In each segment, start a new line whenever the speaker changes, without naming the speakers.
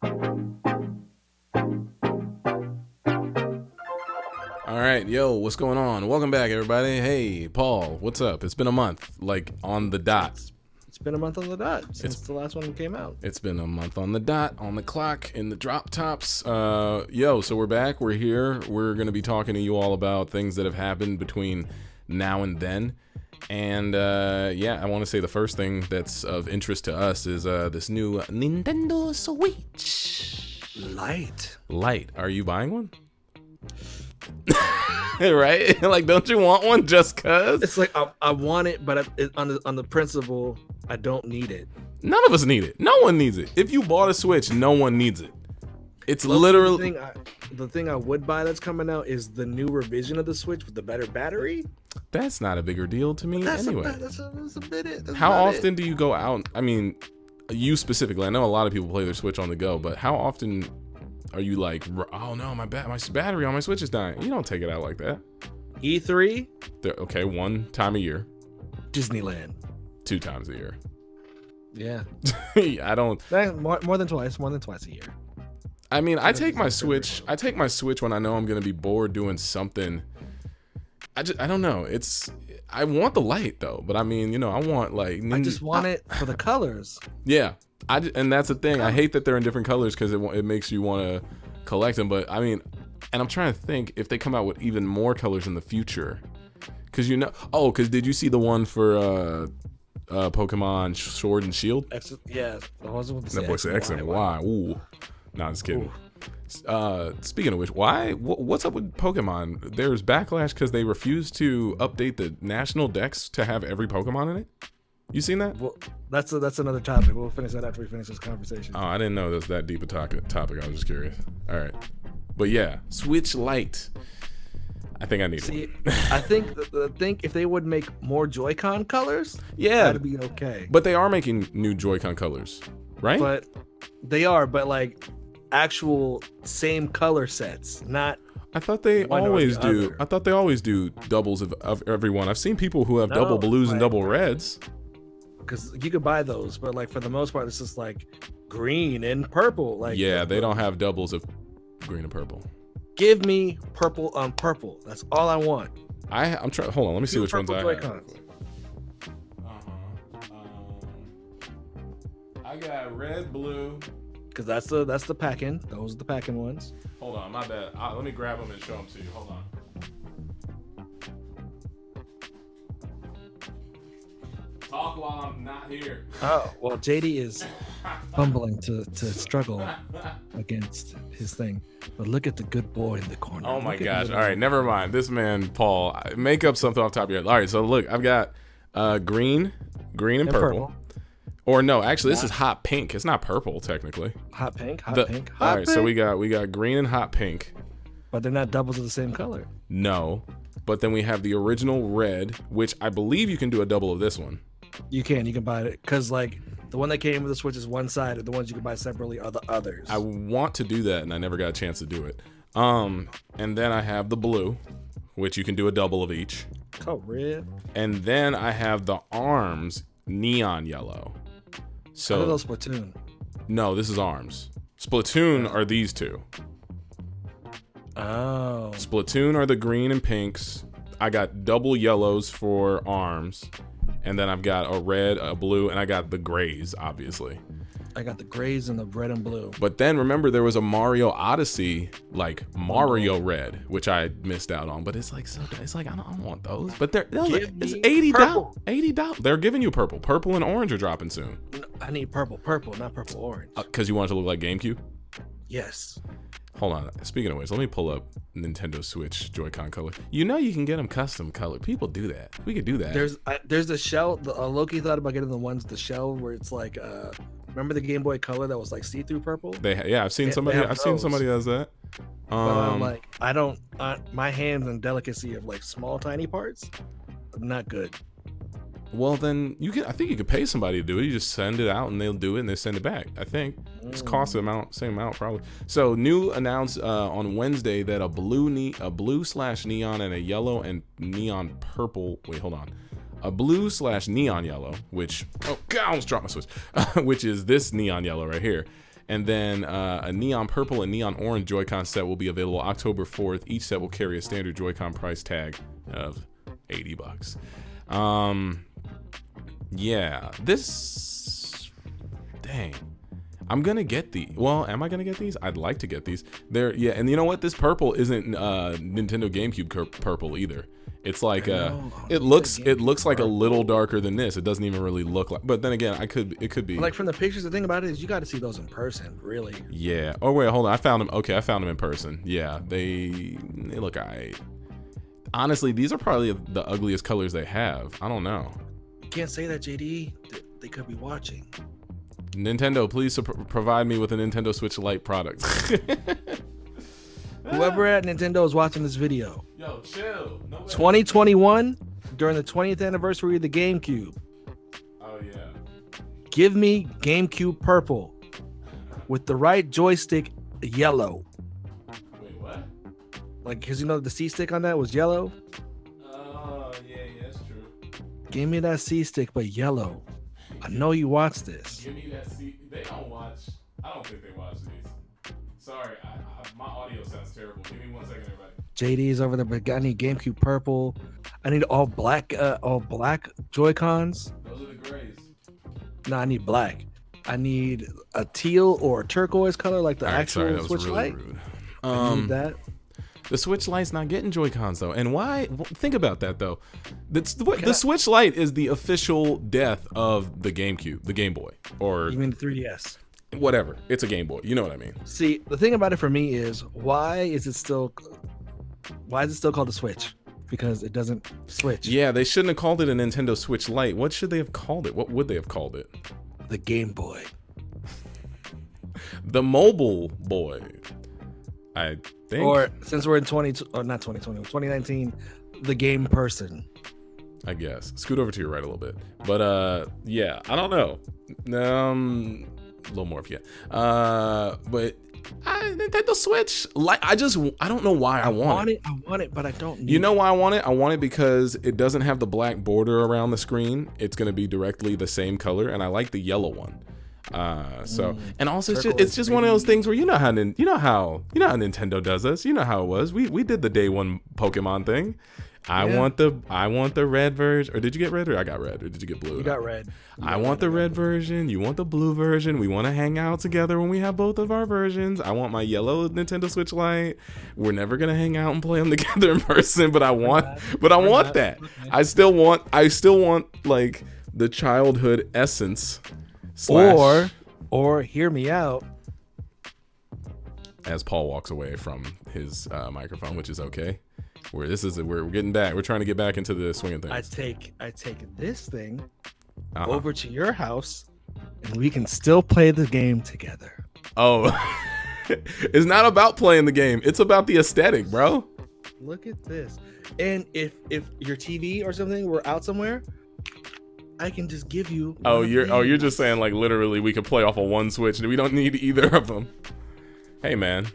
All right, yo, what's going on? Welcome back, everybody. Hey, Paul, what's up? It's been a month, like on the dot.
It's been a month on the dot since the last one came out.
It's been a month on the dot, on the clock, in the drop tops. Yo, so we're back. We're here. We're going to be talking to you all about things that have happened between now and then. And yeah, I want to say the first thing that's of interest to us is this new Nintendo Switch Lite. Are you buying one? Right? Like, don't you want one just cause?
It's like I want it, but on the principle, I don't need it.
None of us need it. No one needs it. If you bought a Switch, no one needs it. It's literally
the thing I would buy that's coming out is the new revision of the Switch with the better battery.
That's not a bigger deal to me anyway.
That's a bit it.
How often do you go out? I mean, you specifically. I know a lot of people play their Switch on the go, but how often are you like, oh no, my battery on my Switch is dying? You don't take it out like that.
E3.
Okay, one time a year.
Disneyland.
2 times a year.
Yeah.
I don't.
More than twice a year.
I mean, I take my Switch when I know I'm gonna be bored doing something. I don't know. I want the light though, but I mean, you know, I want like.
I just want it for the colors.
Yeah, and that's the thing. I hate that they're in different colors because it makes you want to collect them. But I mean, and I'm trying to think if they come out with even more colors in the future, because because did you see the one for Pokemon Sword and Shield?
Yeah,
that boy said X and Y. Ooh, nah, just kidding. Speaking of which, what's up with Pokemon? There's backlash because they refuse to update the national dex to have every Pokemon in it. You seen that?
Well, that's another topic. We'll finish that after we finish this conversation.
Oh, I didn't know that was that deep a topic. I was just curious. All right, but yeah, Switch Lite. I think I need one.
I think if they would make more Joy-Con colors,
yeah,
that'd be okay.
But they are making new Joy-Con colors, right?
But they are, like actual same color sets, not.
I thought they always do. I thought they always do doubles of everyone. I've seen people who have double blues and double reds.
Because you could buy those, but like for the most part, it's just like green and purple. Like
yeah, they don't have doubles of green and purple.
Give me purple on purple. That's all I want.
I'm trying. Hold on, let me see which ones I have. I got red, blue.
Because that's the packing. Those are the packing ones.
Hold on, my bad. Let me grab them and show them to you. Hold on. Talk while I'm not here.
Oh, well, JD is fumbling to struggle against his thing. But look at the good boy in the corner.
Oh my gosh. All right, never mind. This man, Paul, make up something off the top of your head. All right, so look, I've got green and purple. Or no, actually, this is hot pink. It's not purple, technically.
Hot pink.
All right, so we got green and hot pink.
But they're not doubles of the same color.
No, but then we have the original red, which I believe you can do a double of this one.
You can buy it because like the one that came with the Switch is one side, and the ones you can buy separately are the others.
I want to do that, and I never got a chance to do it. And then I have the blue, which you can do a double of each.
Oh, red.
And then I have the arms neon yellow. So
are those Splatoon?
No, this is arms. Splatoon are these two.
Oh.
Splatoon are the green and pinks. I got double yellows for arms. And then I've got a red, a blue, and I got the grays, obviously.
I got the grays and the red and blue.
But then remember, there was a Mario Odyssey, like Mario Red, which I missed out on. But it's like I don't want those. But it's $80. $80. They're giving you purple. Purple and orange are dropping soon.
No, I need purple, not purple orange.
Because you want it to look like GameCube?
Yes.
Hold on. Speaking of which, let me pull up Nintendo Switch Joy-Con color. You know you can get them custom colored. People do that. We could do that.
There's the shell. Loki thought about getting the shell where it's like, remember the Game Boy Color that was like see-through purple?
I've seen somebody does that.
But I'm like, I don't. My hands and delicacy of like small tiny parts, not good.
Well, then I think you could pay somebody to do it. You just send it out and they'll do it and they send it back. I think it's cost the same amount probably. So new announced on Wednesday that a blue/neon and a yellow and neon purple. Wait, hold on. A blue/neon yellow, which I almost dropped my Switch, which is this neon yellow right here, And then a neon purple and neon orange Joy-Con set will be available October 4th. Each set will carry a standard Joy-Con price tag of $80. Yeah, this, dang. I'm gonna get these. Well, am I gonna get these? I'd like to get these. Yeah, and you know what? This purple isn't Nintendo GameCube purple either. It's like it looks like a little darker than this. It doesn't even really look like. But then again, it could be.
Like from the pictures, the thing about it is you got to see those in person, really.
Yeah. Oh wait, hold on. I found them. Okay, I found them in person. Yeah, they look alright. Honestly, these are probably the ugliest colors they have. I don't know.
You can't say that, JD. They could be watching.
Nintendo, please provide me with a Nintendo Switch Lite product.
Whoever at Nintendo is watching this video.
Yo, chill.
2021, during the 20th anniversary of the GameCube.
Oh, yeah.
Give me GameCube purple with the right joystick yellow.
Wait, what?
Like, because you know the C stick on that was yellow?
Oh, yeah, that's true.
Give me that C stick, but yellow. I know you watch this.
Give me that C. They don't watch. I don't think they watch these. Sorry, my audio sounds terrible. Give me 1 second, everybody.
JD's over there, but I need GameCube purple. I need all black Joy-Cons.
Those are the grays.
No, I need black. I need a teal or a turquoise color like the actual
sorry, that was
Switch
really
Lite.
rude.
I need that.
The Switch Lite's not getting Joy-Cons though, and why? Well, think about that though. The Switch Lite is the official death of the GameCube, the Game Boy, or
You mean the 3DS?
whatever. It's a Game Boy. You know what I mean?
See, the thing about it for me is why is it still called the Switch? Because it doesn't switch.
Yeah, they shouldn't have called it a Nintendo Switch Lite. What should they have called it? What would they have called it?
The Game Boy.
The Mobile Boy. I think.
Or since we're in 2019, the Game Person.
I guess. Scoot over to your right a little bit. But yeah, I don't know. A little more if you get. But Nintendo Switch, like I don't know why I want it.
I want it, but I don't need
You know why I want it? I want it because it doesn't have the black border around the screen. It's going to be directly the same color, and I like the yellow one. And also it's just one of those things where you know how Nintendo does us. You know how it was. We did the day one Pokemon thing. I want the red version. Or did you get red? Or I got red. Or did you get blue?
You got red.
I want the red version. You want the blue version. We want to hang out together when we have both of our versions. I want my yellow Nintendo Switch Lite. We're never gonna hang out and play them together in person, but I want that. Okay. I still want like the childhood essence.
Or hear me out.
As Paul walks away from his microphone, which is okay. We're getting back. We're trying to get back into the swing of things.
I take this thing over to your house, and we can still play the game together.
Oh, it's not about playing the game. It's about the aesthetic, bro.
Look at this. And if your TV or something were out somewhere, I can just give you.
You're just saying like literally we could play off of one Switch and we don't need either of them. Hey man.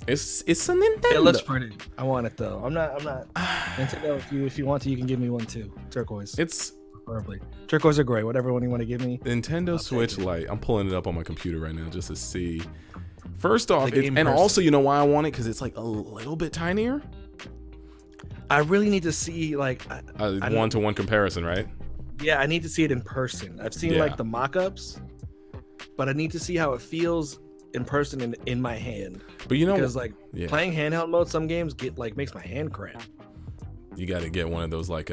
It's a Nintendo.
It looks pretty. I want it though. I'm not Nintendo. If you want to, you can give me one too. Turquoise.
It's
preferably turquoise or gray, whatever one you want to give me.
Nintendo Switch Lite. I'm pulling it up on my computer right now just to see. First off, also you know why I want it because it's like a little bit tinier.
I really need to see like
a one-to-one comparison, right?
Yeah, I need to see it in person. I've seen like the mock-ups, but I need to see how it feels in person and in my hand.
But you know,
because playing handheld mode, some games makes my hand cramp.
You got to get one of those like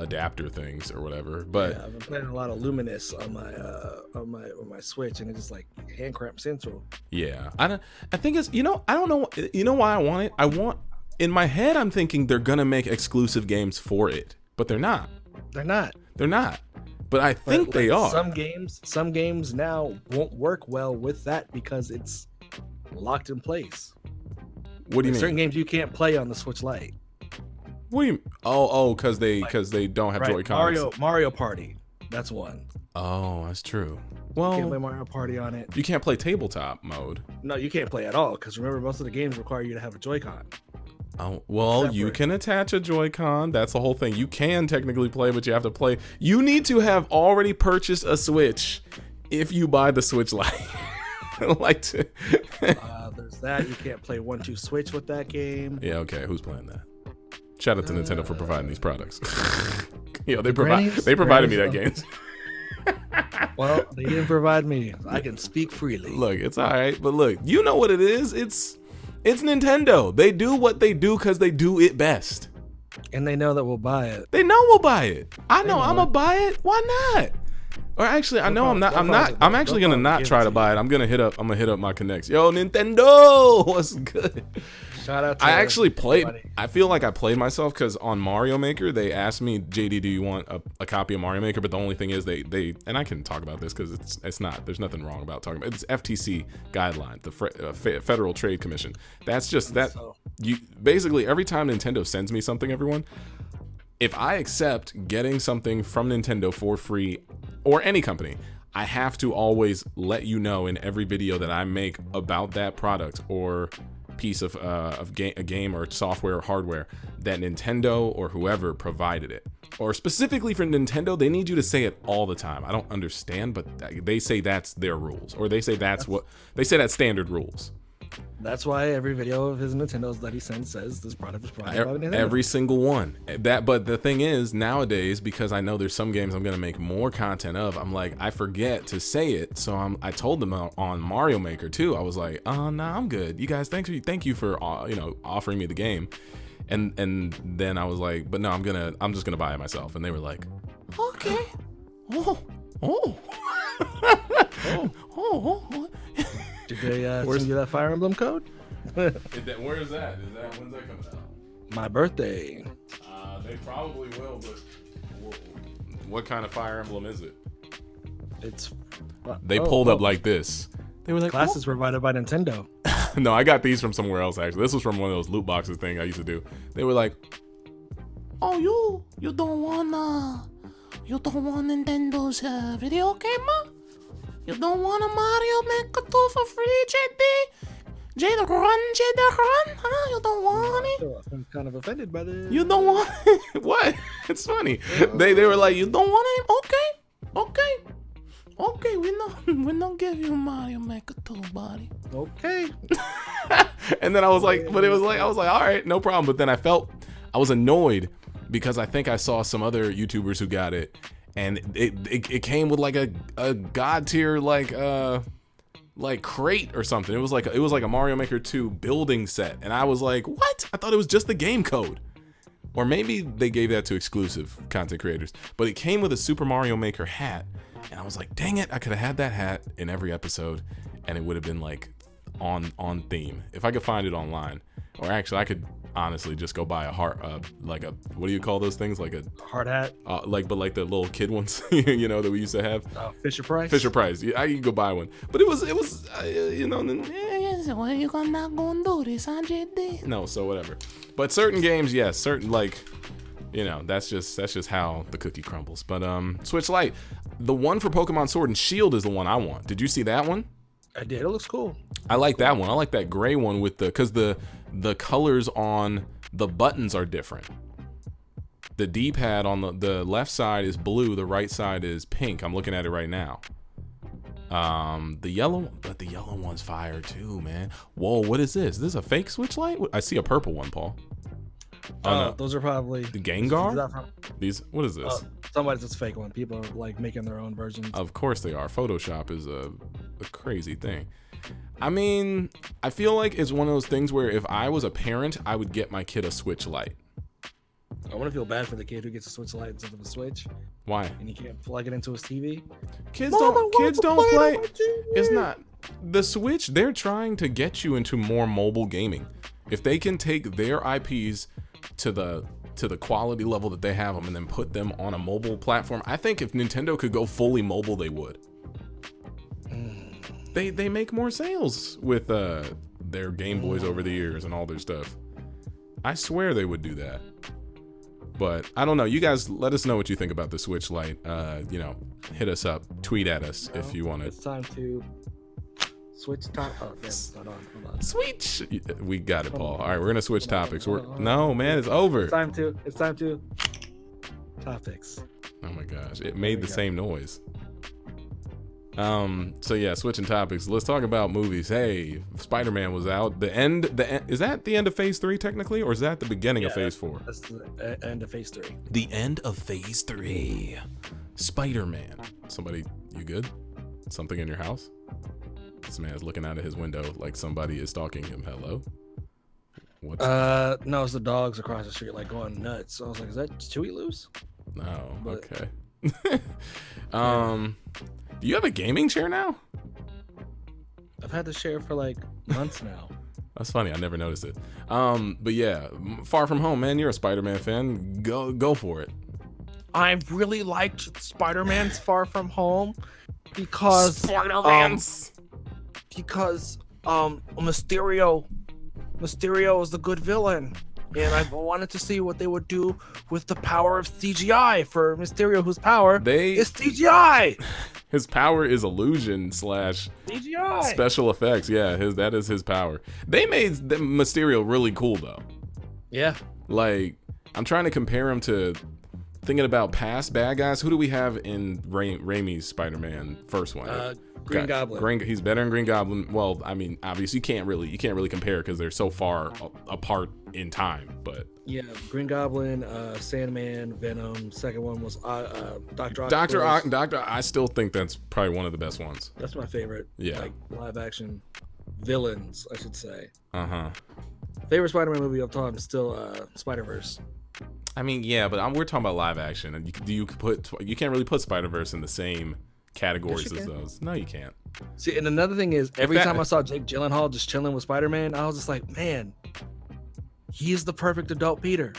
adapter things or whatever. But
I've been playing a lot of Luminous on my Switch, and it's just like hand cramp central.
Yeah, I think it's I don't know. You know why I want it? In my head, I'm thinking they're gonna make exclusive games for it, but they're not.
They're not.
But I think they are.
Some games now won't work well with that because it's locked in place.
What do you mean?
Certain games you can't play on the Switch Lite.
What do you? Because they don't have Joy-Cons.
Mario Party. That's one.
Oh, that's true. Well,
you can't play Mario Party on it.
You can't play tabletop mode.
No, you can't play at all because remember most of the games require you to have a Joy-Con.
Oh, well, you can attach a Joy-Con. That's the whole thing. You can technically play, but you have to play. You need to have already purchased a Switch if you buy the Switch Lite. like to.
There's that. You can't play 1-2 Switch with that game.
Yeah, okay. Who's playing that? Shout out to Nintendo for providing these products. They provided me that games.
Well, they didn't provide me. I can speak freely.
Look, it's all right, but look, you know what it is? It's Nintendo. They do what they do because they do it best.
And they know that we'll buy it.
They know we'll buy it. I know I'm gonna buy it. Why not? Or actually, I know I'm not. I'm actually gonna not try to buy it. I'm gonna hit up my connects. Yo, Nintendo, what's good?
Shout out to
I actually played.
everybody.
I feel like I played myself because on Mario Maker they asked me, JD, do you want a copy of Mario Maker? But the only thing is they and I can talk about this because it's not. There's nothing wrong about talking about it. It's FTC guidelines, the Federal Trade Commission. That's just that. You basically every time Nintendo sends me something, everyone, if I accept getting something from Nintendo for free or any company, I have to always let you know in every video that I make about that product or piece of a game or software or hardware that Nintendo or whoever provided it. Or specifically for Nintendo, they need you to say it all the time. I don't understand, but they say that's their rules, or they say that's standard rules.
That's why every video of his Nintendo's that he sends says this product is provided by Nintendo.
Every single one. But the thing is, nowadays, because I know there's some games I'm gonna make more content of, I'm like, I forget to say it. So I told them on Mario Maker too. I was like, oh no, I'm good. You guys, thank you for offering me the game. And then I was like, but no, I'm just gonna buy it myself. And they were like, okay. Oh.
Did they send you that Fire Emblem code?
Where is that? When's that coming out?
My birthday.
They probably will, but what kind of Fire Emblem is it? They pulled up like this. They were like,
classes provided by Nintendo.
No, I got these from somewhere else actually. This was from one of those loot boxes thing I used to do. They were like, oh, you don't want Nintendo's video game? You don't want a Mario Maker 2 for free, JD? runJDrun? Huh? You don't want it?
I'm kind of offended by this.
You don't want it? What? It's funny. They were like, you don't want it? Okay, we don't give you Mario Maker 2, buddy.
Okay.
And then I was like, I was like, all right, no problem. But then I was annoyed because I think I saw some other YouTubers who got it. And it came with like a god tier like crate or something. It was like a Mario Maker 2 building set, and I was like, what? I thought it was just the game code, or maybe they gave that to exclusive content creators. But it came with a Super Mario Maker hat, and I was like, dang it! I could have had that hat in every episode, and it would have been like on theme if I could find it online. Or actually, I could honestly just go buy a heart, like a, what do you call those things? Like a
hard hat?
But like the little kid ones, that we used to have.
Fisher Price?
Fisher Price. Yeah, I could go buy one. But it was, then,
What you not gonna do this, huh, JD?
no, so whatever. But certain games, yes, that's just how the cookie crumbles. But Switch Lite, the one for Pokemon Sword and Shield is the one I want. Did you see that one?
I did. It looks cool.
I like that one. I like that gray one with because the colors on the buttons are different. The D-pad on the left side is blue, the right side is pink. I'm looking at it right now. The yellow one's fire too, man. Whoa, what is this? Is this a fake Switch Lite? I see a purple one, Paul.
Oh, no. Those are probably
the Gengar. What is this?
Somebody's just fake one. People are like making their own versions.
Of course they are. Photoshop is a crazy thing. I mean, I feel like it's one of those things where if I was a parent, I would get my kid a Switch Lite.
I want to feel bad for the kid who gets a Switch Lite instead of a Switch.
Why?
And he can't plug it into his TV.
Kids don't play. It's not the Switch. They're trying to get you into more mobile gaming. If they can take their IPs to the quality level that they have them and then put them on a mobile platform, I think if Nintendo could go fully mobile, they would. They make more sales with their Game Boys over the years and all their stuff. I swear they would do that. But I don't know. You guys let us know what you think about the Switch Lite. Hit us up, tweet at us if you want to.
It's time to switch topics. Oh, yes. Hold on.
Switch. We got it, Paul. All right, we're gonna switch topics. No, man, it's over.
It's time to topics.
Oh my gosh, it made the same noise. So yeah, switching topics. Let's talk about movies. Hey, Spider-Man was out. The end. Is that the end of Phase 3 technically, or is that the beginning of Phase 4?
That's the end of Phase 3.
The end of Phase 3. Spider-Man. Somebody, you good? Something in your house? This man's looking out of his window like somebody is stalking him. Hello? What's
No, it's the dogs across the street like going nuts. So I was like, is that Chewy loose?
No.
But-
Okay. Do you have a gaming chair now?
I've had this chair for like months now.
That's funny. I never noticed it. But yeah, Far From Home, man. You're a Spider-Man fan. Go for it.
I really liked Spider-Man's Far From Home because Mysterio is the good villain, and I wanted to see what they would do with the power of CGI for Mysterio, whose power is CGI.
His power is illusion /
CGI
special effects. Yeah, that is his power. They made the Mysterio really cool though.
Yeah.
Like, I'm trying to compare him to thinking about past bad guys. Who do we have in Raimi's Spider-Man first one?
Green Goblin.
He's better than Green Goblin. Well, I mean, obviously you can't really compare because they're so far apart in time. But
yeah, Green Goblin, Sandman, Venom. Second one was Dr. Octopus.
Doctor. I still think that's probably one of the best ones.
That's my favorite.
Yeah,
like live action villains, I should say.
Favorite
Spider-Man movie of all time is still Spider-Verse.
I mean, yeah, but we're talking about live action, and you can't really put Spider-Verse in the same categories as those. No, you can't.
See, and another thing is, every time I saw Jake Gyllenhaal just chilling with Spider-Man, I was just like, man, he's the perfect adult Peter.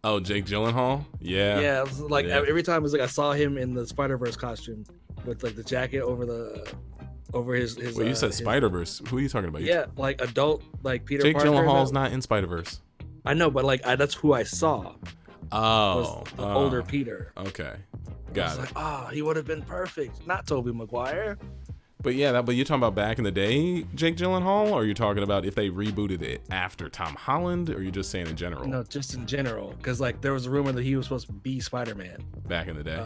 Oh, Jake Gyllenhaal? Yeah.
Yeah, it was like every time it was like I saw him in the Spider-Verse costume with like the jacket over his.
Well, you said Spider-Verse. Who are you talking about?
Yeah, like adult, like Peter.
Jake
Parker
Gyllenhaal's not in Spider-Verse.
I know, but like that's who I saw.
Oh,
was the older Peter.
Okay, got it.
Like, he would have been perfect. Not Tobey Maguire.
But yeah, but you're talking about back in the day, Jake Gyllenhaal, or are you talking about if they rebooted it after Tom Holland, or are you just saying in general?
No, just in general, because like there was a rumor that he was supposed to be Spider-Man
back in the day,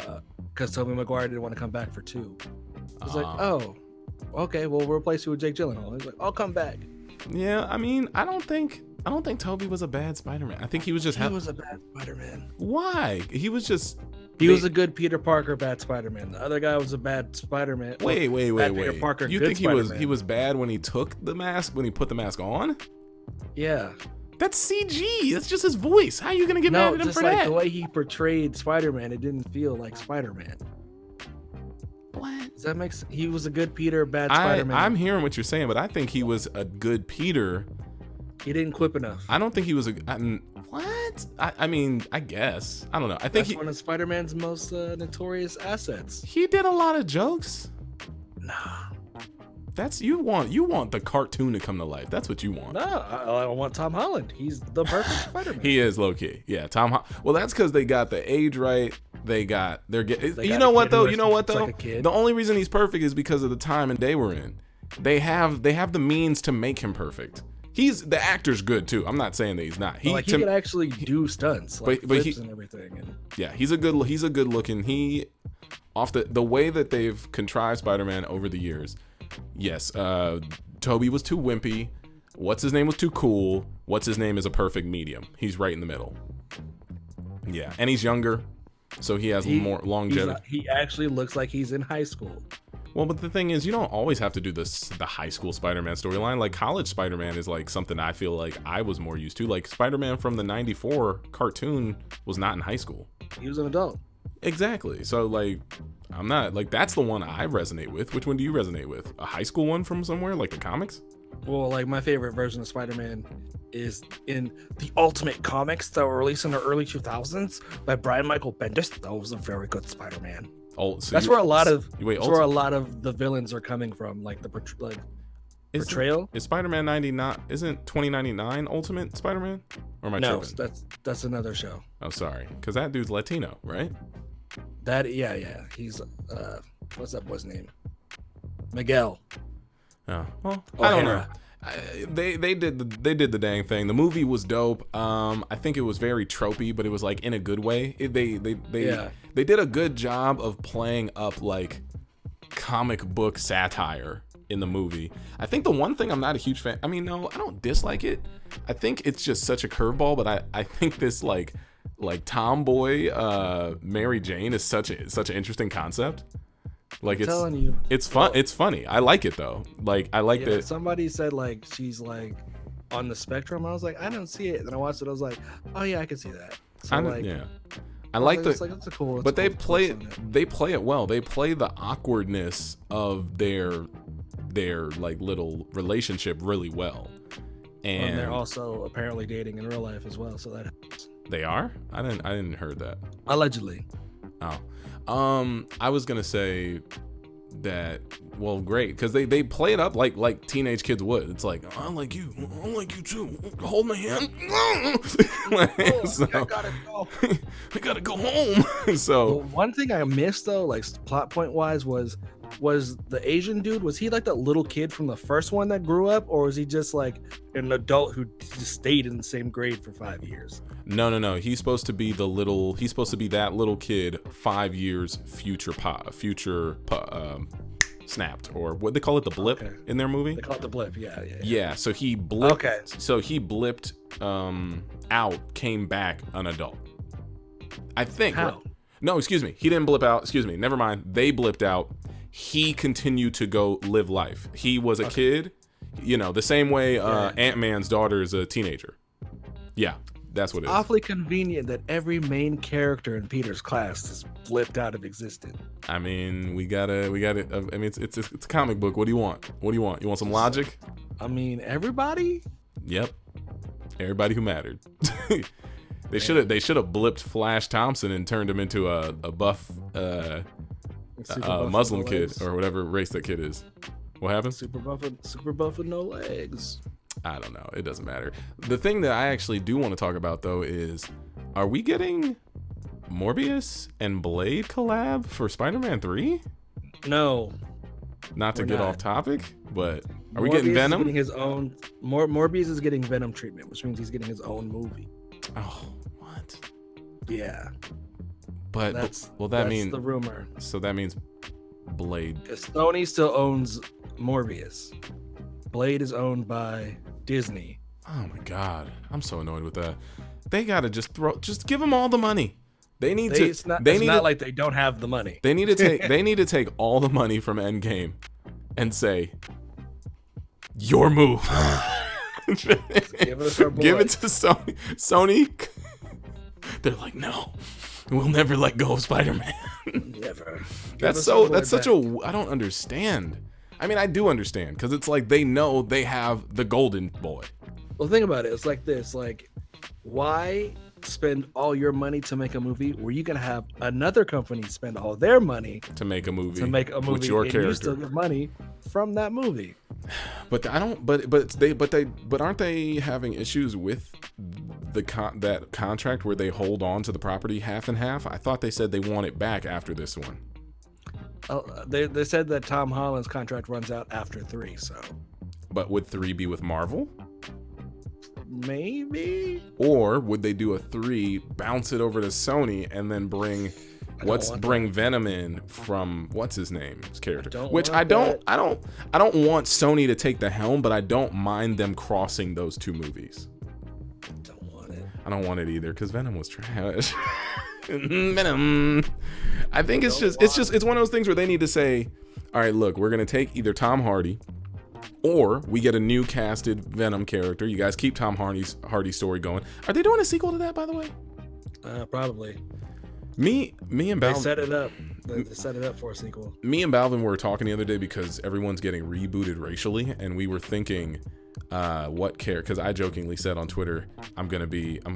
because Tobey Maguire didn't want to come back for 2. I was like, oh, okay, well we'll replace you with Jake Gyllenhaal. He's like, I'll come back.
Yeah, I mean, I don't think Tobey was a bad Spider-Man. I think he was just
he was a bad Spider-Man.
Why? He was just
was a good Peter Parker, bad Spider-Man. The other guy was a bad Spider-Man.
Wait.
Peter Parker,
you think he was bad when he took the mask, when he put the mask on?
Yeah.
That's CG. That's just his voice. How are you gonna get mad at him for that?
The way he portrayed Spider-Man, it didn't feel like Spider-Man.
What?
Does that make sense? He was a good Peter, bad Spider-Man.
I'm hearing what you're saying, but I think he was a good Peter.
He didn't quip enough.
I don't think he was what? I mean, I guess. I don't know. I think
that's one of Spider-Man's most notorious assets.
He did a lot of jokes.
Nah.
That's you want the cartoon to come to life. That's what you want.
No, I want Tom Holland. He's the perfect Spider-Man.
He is low key. Yeah, Well, that's because they got the age right. You know what though?
Like
the only reason he's perfect is because of the time and day we're in. They have the means to make him perfect. The actor's good too. I'm not saying that he's not.
He could actually do stunts, like flips and everything.
Yeah, he's a good looking. The way that they've contrived Spider-Man over the years. Yes, Toby was too wimpy. What's his name was too cool. What's his name is a perfect medium. He's right in the middle. Yeah, and he's younger, so he has more longevity.
He actually looks like he's in high school.
Well, but the thing is, you don't always have to do the high school Spider-Man storyline. Like college Spider-Man is like something I feel like I was more used to. Like Spider-Man from the '94 cartoon was not in high school.
He was an adult.
Exactly. So like, I'm not like that's the one I resonate with. Which one do you resonate with? A high school one from somewhere, like the comics?
Well, like my favorite version of Spider-Man is in the Ultimate Comics that were released in the early 2000s by Brian Michael Bendis. That was a very good Spider-Man. That's where a lot of the villains are coming from, like the portrayal.
Is Spider-Man 99? Isn't 2099 Ultimate Spider-Man? Or am I tripping?
That's another show.
Oh, sorry, because that dude's Latino, right?
Yeah. He's what's that boy's name? Miguel.
Oh, well, I don't know. They did the dang thing. The movie was dope. I think it was very tropey, but it was like in a good way. They did a good job of playing up like comic book satire in the movie. I think the one thing I'm not a huge fan, I mean, no, I don't dislike it. I think it's just such a curveball, but I think this like tomboy Mary Jane is such an interesting concept. Like, it's telling you, it's fun. It's funny. I like it though. Like, I like that.
Somebody said like she's like on the spectrum. I was like, I don't see it. And then I watched it. I was like, oh yeah, I can see that. So
I like the.
It's a cool.
But they play it. They play it well. They play the awkwardness of their like little relationship really well. And
they're also apparently dating in real life as well. So that helps.
They are? I didn't heard that.
Allegedly.
Oh. I was gonna say that, well, great, because they play it up like teenage kids would. It's like, I like you too. Hold my hand. So, I gotta go. I gotta go home. So
one thing I missed though, like plot point wise, was the Asian dude, was he like that little kid from the first one that grew up, or was he just like an adult who just stayed in the same grade for 5 years?
No. He's supposed to be that little kid 5 years future snapped, or what they call it, the blip in their movie.
They call it the blip.
Yeah. So he blipped. Okay. So he blipped out, came back an adult. I think.
How?
No, excuse me. He didn't blip out. Excuse me. Never mind. They blipped out. He continued to go live life. He was a kid, the same way Ant-Man's daughter is a teenager. Yeah, that's what it is.
Awfully convenient that every main character in Peter's class is blipped out of existence.
I mean, we got it. I mean, it's a comic book. What do you want? You want some logic?
I mean, everybody?
Yep. Everybody who mattered. They should have blipped Flash Thompson and turned him into a buff Muslim kid, or whatever race that kid is. What happened?
Super buff with no legs.
I don't know. It doesn't matter. The thing that I actually do want to talk about though is, are we getting Morbius and Blade collab for Spider-Man 3?
No.
Not to get off topic, but are we getting Venom?
Getting his own. Morbius is getting Venom treatment, which means he's getting his own movie.
Oh, what?
Yeah.
But
that's the rumor.
So that means Blade.
Because Sony still owns Morbius. Blade is owned by Disney.
Oh my God, I'm so annoyed with that. They gotta just give them all the money. It's not
like they don't have the money.
They need to take all the money from Endgame and say, your move. Give it to Sony. Sony. They're like, no. We'll never let go of Spider-Man.
Never.
That's such a. I don't understand. I mean, I do understand, because it's like they know they have the golden boy.
Well, think about it. It's like this. Like, why spend all your money to make a movie where you can have another company spend all their money
to make a movie
with your character? You still get money from that movie.
But I don't. But aren't they having issues with that contract where they hold on to the property half and half? I thought they said they want it back after this one.
They said that Tom Holland's contract runs out after 3. So.
But would 3 be with Marvel?
Maybe.
Or would they do a 3, bounce it over to Sony, and then bring Venom in from what's his name's character? I don't want Sony to take the helm, but I don't mind them crossing those 2 movies. I don't want it either, because Venom was trash. Venom. I think it's one of those things where they need to say, all right, look, we're gonna take either Tom Hardy, or we get a new casted Venom character. You guys keep Tom Hardy's story going. Are they doing a sequel to that, by the way?
Probably.
Me and Balvin.
They set it up. They set it up for a sequel.
Me and Balvin were talking the other day because everyone's getting rebooted racially, and we were thinking, what character? Because I jokingly said on Twitter, I'm gonna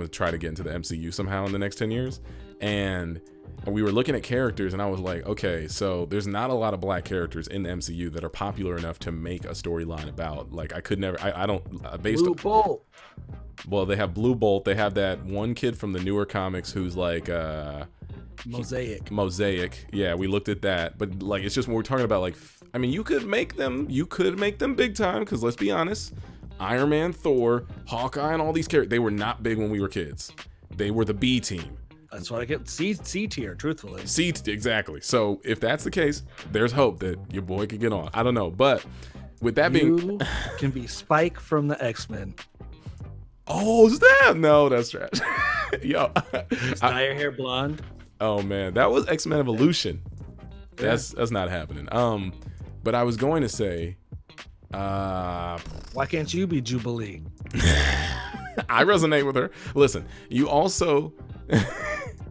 try to get into the MCU somehow in the next 10 years, and we were looking at characters, and I was like, okay, so there's not a lot of black characters in the MCU that are popular enough to make a storyline about. Like, I could never. I don't.
Blue Bolt.
Well, they have Blue Bolt. They have that one kid from the newer comics who's like Mosaic. Yeah, we looked at that, but like, it's just when we're talking about, like, I mean, you could make them big time, because let's be honest, Iron Man, Thor, Hawkeye, and all these characters, they were not big when we were kids. They were the B team.
That's what I get. C tier, truthfully.
Exactly. So if that's the case, there's hope that your boy could get on. I don't know, but with that being,
you can be Spike from the X-Men.
Oh, snap! No, that's trash. Yo,
dye your hair blonde.
Oh man, that was X-Men Evolution. Yeah. That's not happening. But I was going to say,
why can't you be Jubilee?
I resonate with her. Listen, you also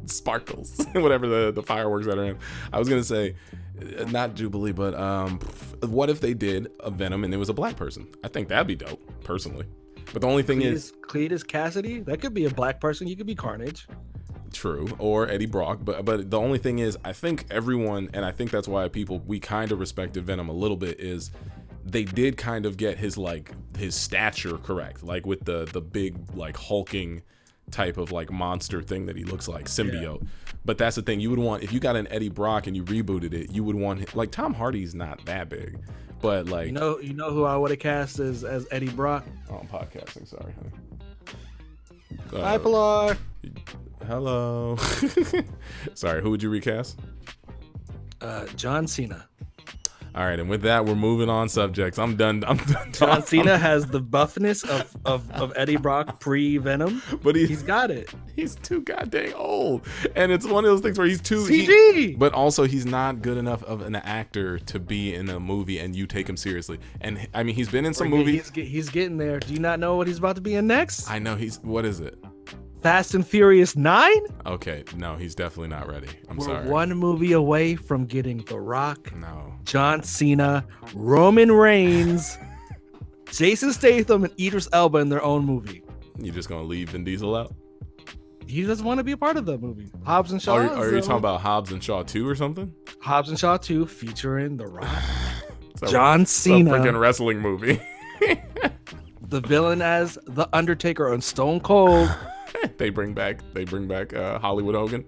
sparkles, whatever the fireworks that are in. I was gonna say, not Jubilee, but what if they did a Venom and it was a black person? I think that'd be dope, personally. But the only thing is
Cletus Cassidy. That could be a black person. You could be Carnage.
True, or Eddie Brock. But the only thing is, I think everyone, and I think that's why we kind of respected Venom a little bit, is they did kind of get his stature correct, like with the big like hulking type of like monster thing that he looks like, symbiote. Yeah. But that's the thing, you would want, if you got an Eddie Brock and you rebooted it, you would want, like, Tom Hardy's not that big, but like,
you know who I would have cast as Eddie Brock?
Oh, I'm podcasting, sorry honey.
Hi Pilar.
Hello. Sorry, who would you recast?
John Cena.
All right, and with that, we're moving on subjects. I'm done.
John Cena has the buffness of Eddie Brock pre-Venom,
but
he's got it.
He's too goddamn old, and it's one of those things where he's too
CG.
But also, he's not good enough of an actor to be in a movie and you take him seriously. And I mean, he's been in some movies.
He's getting there. Do you not know what he's about to be in next?
I know what is it?
Fast and Furious 9?
Okay, no, he's definitely not ready.
We're
sorry.
One movie away from getting The Rock,
no,
John Cena, Roman Reigns, Jason Statham, and Idris Elba in their own movie.
You just gonna leave Vin Diesel out?
He doesn't want to be a part of that movie. Hobbs and Shaw.
Are you talking about Hobbs and Shaw 2 or something?
Hobbs and Shaw 2 featuring The Rock, John Cena.
It's a freaking wrestling movie.
The villain as The Undertaker and Stone Cold.
They bring back Hollywood Hogan.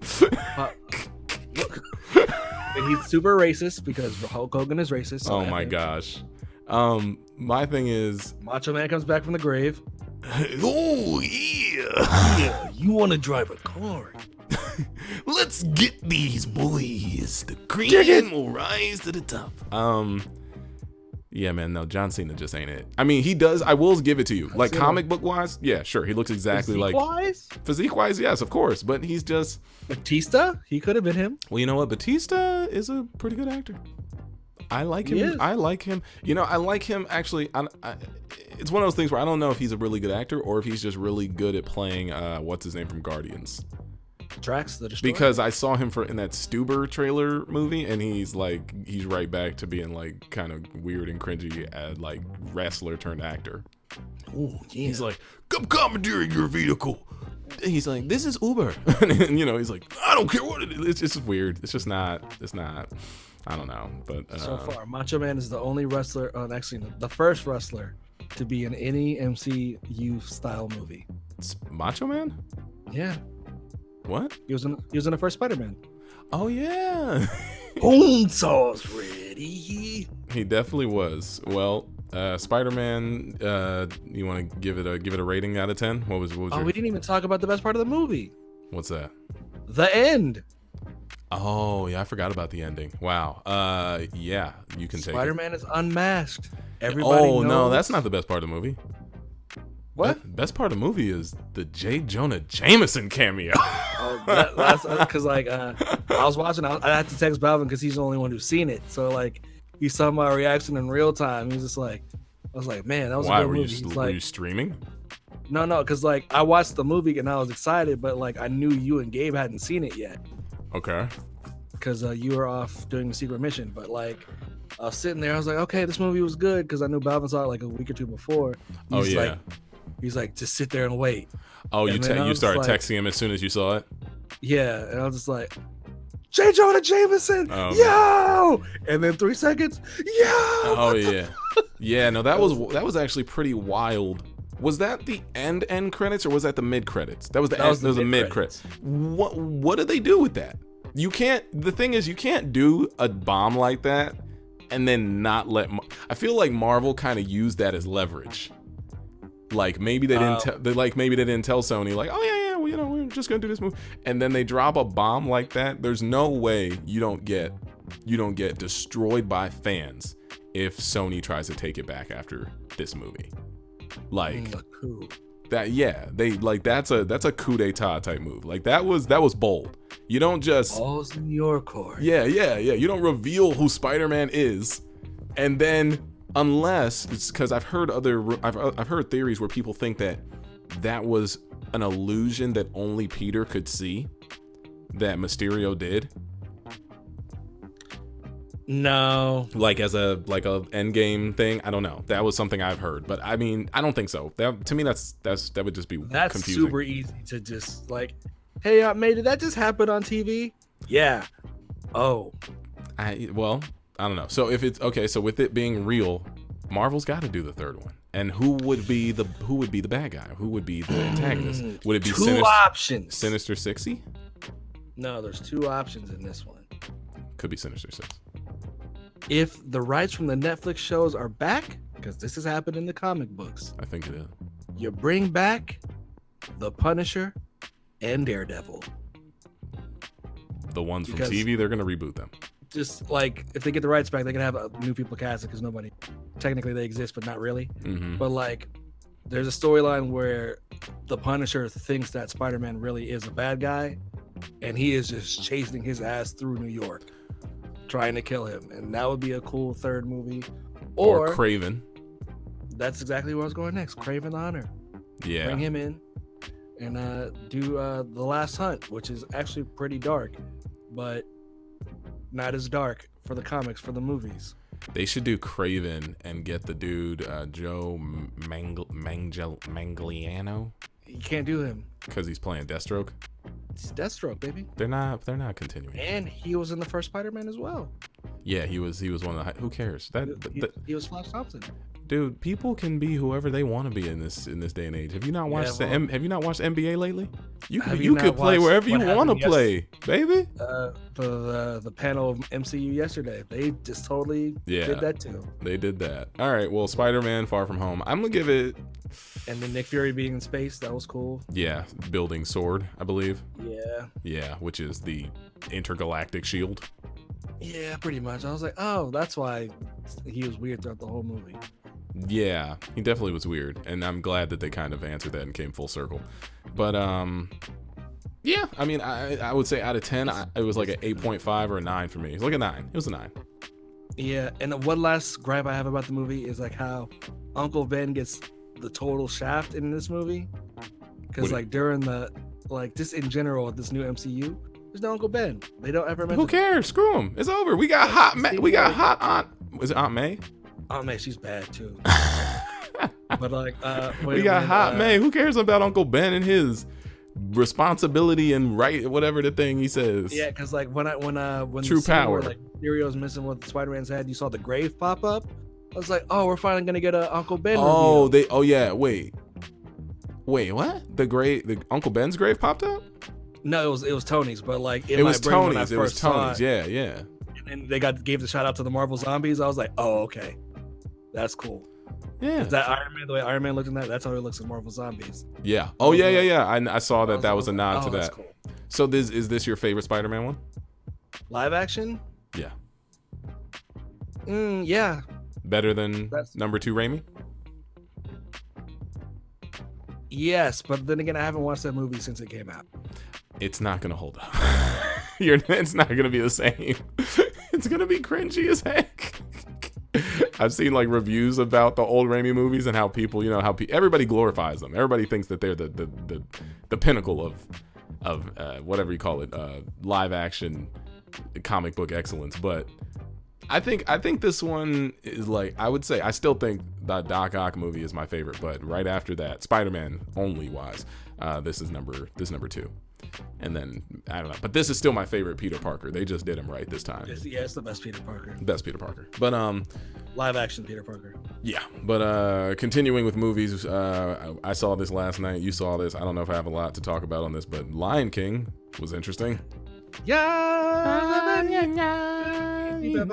And he's super racist because Hulk Hogan is racist. So
oh my gosh. My thing is,
Macho Man comes back from the grave.
Oh yeah.
You want to drive a car?
Let's get these boys. The cream will rise to the top.
Yeah, man, no, John Cena just ain't it. I mean, he does. I will give it to you. Like comic book wise, yeah, sure, he looks exactly physique wise, yes, of course. But he's just
Batista. He could have been him.
Well, you know what? Batista is a pretty good actor. I like him. I like him. You know, I like him actually. It's one of those things where I don't know if he's a really good actor or if he's just really good at playing. What's his name from Guardians?
Drax the Destroyer.
Because I saw him in that Stuber trailer movie, and he's right back to being like kind of weird and cringy as like wrestler turned actor.
Oh yeah.
He's like, come commandeering your vehicle.
He's like, this is Uber. And you know, he's like, I don't care what it is. It's just weird. It's not. I don't know. But
so far, Macho Man is the only wrestler, actually the first wrestler to be in any MCU style movie.
It's Macho Man?
Yeah.
What?
He was in the first Spider-Man.
Oh yeah.
Bone sauce ready.
He definitely was. Well, Spider-Man. You want to give it a rating out of 10? What was
we didn't even talk about the best part of the movie.
What's that?
The end.
Oh yeah, I forgot about the ending. Wow. Yeah, you can take
Spider-Man is unmasked. Everybody knows.
No, that's not the best part of the movie.
What?
Best part of the movie is the J. Jonah Jameson cameo.
That's because I was watching. I had to text Balvin because he's the only one who's seen it. So like he saw my reaction in real time. He's just like, I was like, man, that was a good movie.
Were you streaming?
No, because like I watched the movie and I was excited, but like I knew you and Gabe hadn't seen it yet.
Okay.
Because you were off doing the secret mission, but like I was sitting there, I was like, okay, this movie was good because I knew Balvin saw it like a week or two before. He's like, just sit there and wait.
Oh, you started texting him as soon as you saw it?
Yeah, and I was just like, J. Jonah Jameson, yo! And then 3 seconds, yo!
Oh yeah, yeah. No, that was actually pretty wild. Was that the end credits or was that the mid credits? That was the mid credits. What did they do with that? You can't. The thing is, you can't do a bomb like that and then not let. I feel like Marvel kind of used that as leverage. Like maybe they didn't. Maybe they didn't tell Sony like, oh yeah, well, you know, we're just gonna do this movie, and then they drop a bomb like that. There's no way you don't get destroyed by fans if Sony tries to take it back after this movie. Like that, yeah. They like that's a coup d'etat type move. Like that was bold. You don't just
balls in your court.
Yeah. You don't reveal who Spider-Man is, and then unless it's because I've heard theories where people think that was an illusion that only Peter could see, that Mysterio did.
No,
like as a Endgame thing. I don't know. That was something I've heard, but I mean, I don't think so. That to me, that would just be confusing.
Super easy to just like, hey, Aunt May, did that just happen on TV? Yeah. Oh.
I don't know. So if it's okay, so with it being real, Marvel's got to do the third one. And who would be the bad guy? Who would be the antagonist? Would it be
two options?
Sinister Sixty?
No, there's two options in this one.
Could be Sinister Six.
If the rights from the Netflix shows are back, because this has happened in the comic books,
I think it is.
You bring back the Punisher and Daredevil.
The ones from TV, they're gonna reboot them.
Just like if they get the rights back, they can have new people cast it because nobody technically they exist, but not really.
Mm-hmm.
But like, there's a storyline where the Punisher thinks that Spider-Man really is a bad guy, and he is just chasing his ass through New York, trying to kill him, and that would be a cool third movie. Or
Kraven.
That's exactly where I was going next. Kraven the Hunter.
Yeah.
Bring him in and do The Last Hunt, which is actually pretty dark, but not as dark for the comics, for the movies.
They should do Kraven and get the dude Joe Manganiello.
You can't do him
because he's playing Deathstroke.
It's Deathstroke, baby.
They're not continuing.
And he was in the first Spider-Man as well.
Yeah, he was one of the. Who cares?
He was Flash Thompson.
Dude, people can be whoever they want to be in this day and age. Have you not watched Have you not watched NBA lately? You could play wherever you want to play, baby.
The panel of MCU yesterday, they just totally did that too.
They did that. All right, well, Spider-Man: Far From Home. I'm gonna give it.
And then Nick Fury being in space, that was cool.
Yeah, building sword, I believe.
Yeah,
which is the intergalactic shield.
Yeah, pretty much. I was like, oh, that's why he was weird throughout the whole movie.
Yeah, he definitely was weird, and I'm glad that they kind of answered that and came full circle. But yeah, I mean, I would say out of 10, it was like an 8.5 or a 9 for me. It's like a 9. It was a 9.
Yeah, and one last gripe I have about the movie is like how Uncle Ben gets the total shaft in this movie, because like during the just in general this new MCU, there's no Uncle Ben. They don't ever mention.
Who cares? Screw him. It's over. We got hot Aunt. Was it Aunt May?
Aunt May, she's bad too. But like,
we got hot May. Who cares about Uncle Ben and his responsibility and right, whatever the thing he says?
Yeah, because like when
true power,
where, like Mysterio's missing what Spider-Man's head, you saw the grave pop up. I was like, oh, we're finally gonna get a Uncle Ben. Reveal.
Wait, what? The Uncle Ben's grave popped up?
No, it was Tony's, but like
it was Tony's. It was Tony's. Yeah.
And they gave the shout out to the Marvel Zombies. I was like, oh, okay, that's cool.
Yeah.
Is that Iron Man? The way Iron Man looked in that's how he looks in Marvel Zombies.
Yeah. Oh yeah. I saw that. That was a nod to that.
Cool.
So is this your favorite Spider-Man one?
Live action?
Yeah.
Yeah.
Better than number 2 Raimi?
Yes, but then again, I haven't watched that movie since it came out.
It's not gonna hold up. It's not gonna be the same. It's gonna be cringy as heck. I've seen like reviews about the old Raimi movies and how people, everybody glorifies them. Everybody thinks that they're the pinnacle of whatever you call it, live action comic book excellence. But I think this one is like, I would say, I still think the Doc Ock movie is my favorite, but right after that, Spider-Man only wise, this is number 2. And then I don't know, but this is still my favorite Peter Parker. They just did him right this time.
It's the best Peter Parker.
Best Peter Parker. But
live action Peter Parker.
Yeah, but continuing with movies, I saw this last night. You saw this. I don't know if I have a lot to talk about on this, but Lion King was interesting.
Yeah. So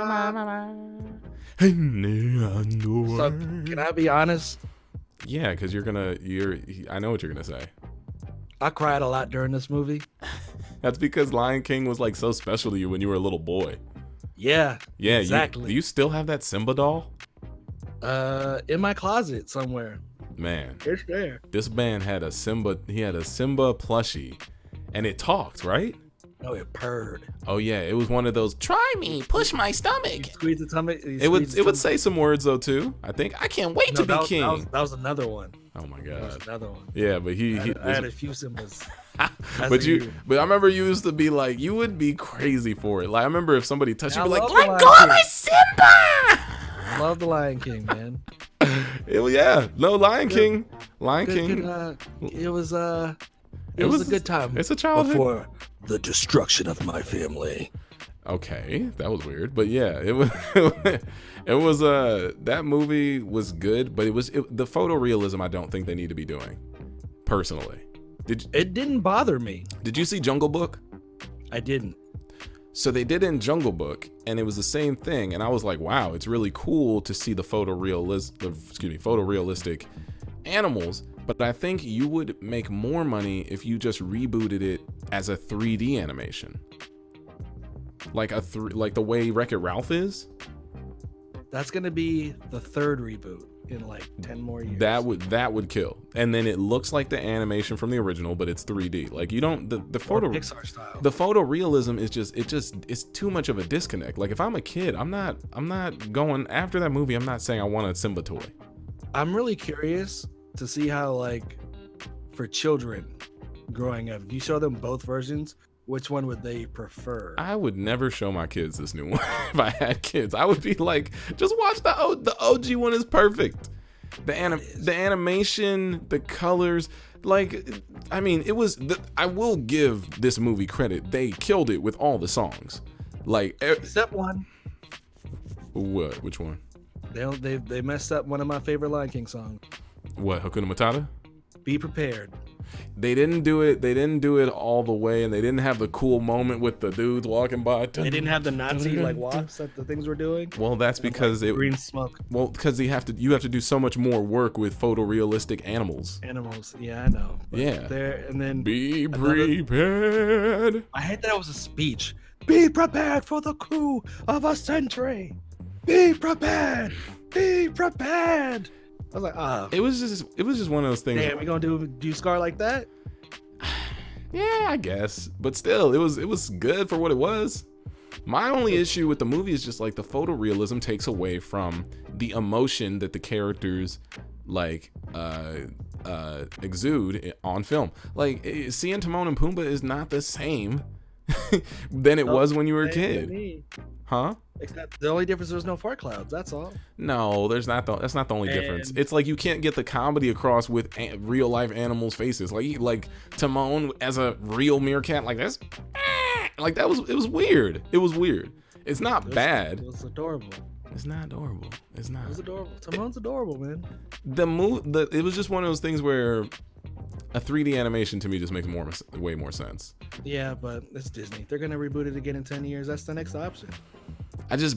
can I be honest?
Yeah, because I know what you're gonna say.
I cried a lot during this movie.
That's because Lion King was like so special to you when you were a little boy.
Yeah.
Yeah,
exactly.
Do you still have that Simba doll?
In my closet somewhere.
Man,
It's there.
this man had a Simba. He had a Simba plushie, and it talked, right?
Oh, it purred.
Oh yeah, it was one of those. Try me, push my stomach.
Squeeze the stomach.
It would say some words though too. I think I can't wait to be king.
That was another one.
Oh my
That was
god.
another one.
Yeah, but
I had a few Simbas.
but I remember you used to be like, you would be crazy for it. Like I remember if somebody touched you,
I
be like,
love
let
the
go
Lion
of my Simba.
I love the Lion King, man.
Lion King.
It was a good time.
It's a childhood.
Before the destruction of my family.
Okay, that was weird, but yeah, it was. It was that movie was good, but the photorealism I don't think they need to be doing. Personally,
It didn't bother me.
Did you see Jungle Book?
I didn't.
So they did it in Jungle Book, and it was the same thing. And I was like, wow, it's really cool to see the photorealistic animals. But I think you would make more money if you just rebooted it as a 3D animation, like the way Wreck-It Ralph is.
That's gonna be the third reboot in like 10 more years.
That would kill. And then it looks like the animation from the original, but it's 3D. Like you don't the photo
Pixar style.
The photorealism is it's too much of a disconnect. Like if I'm a kid, I'm not going after that movie. I'm not saying I want a Simba toy.
I'm really curious to see how, like, for children growing up, if you show them both versions, which one would they prefer?
I would never show my kids this new one. If I had kids, I would be like, just watch the OG one is perfect. The animation, the colors, like, I mean, I will give this movie credit. They killed it with all the songs. Like
except one.
What? Which one?
They messed up one of my favorite Lion King songs.
What? Hakuna Matata?
Be prepared.
They didn't do it all the way, and they didn't have the cool moment with the dudes walking by.
They didn't have the Nazi like walks that the things were doing.
Well, that's because
like green smoke.
Well, because you have to do so much more work with photorealistic animals.
Yeah, I know. But
yeah.
There and then
be prepared.
I hate that it was a speech. Be prepared for the coup of a century. Be prepared. Be prepared. I was like,
It was just one of those things.
Damn, we gonna do Scar like that?
Yeah, I guess. But still, it was good for what it was. My only issue with the movie is just like the photorealism takes away from the emotion that the characters like exude on film. Like seeing Timon and Pumbaa is not the same than it was when you were a kid. Huh?
Except the only difference, there's no fart clouds. That's all.
No, that's not the only difference. It's like you can't get the comedy across with real life animals' faces. Like Timon as a real meerkat, like that's like it was weird. It was weird. It's not bad.
It was adorable.
It's not adorable. It's not.
It was adorable. Timon's adorable, man.
It was just one of those things where a 3D animation to me just makes way more sense.
Yeah, but it's Disney. They're gonna reboot it again in 10 years. That's the next option.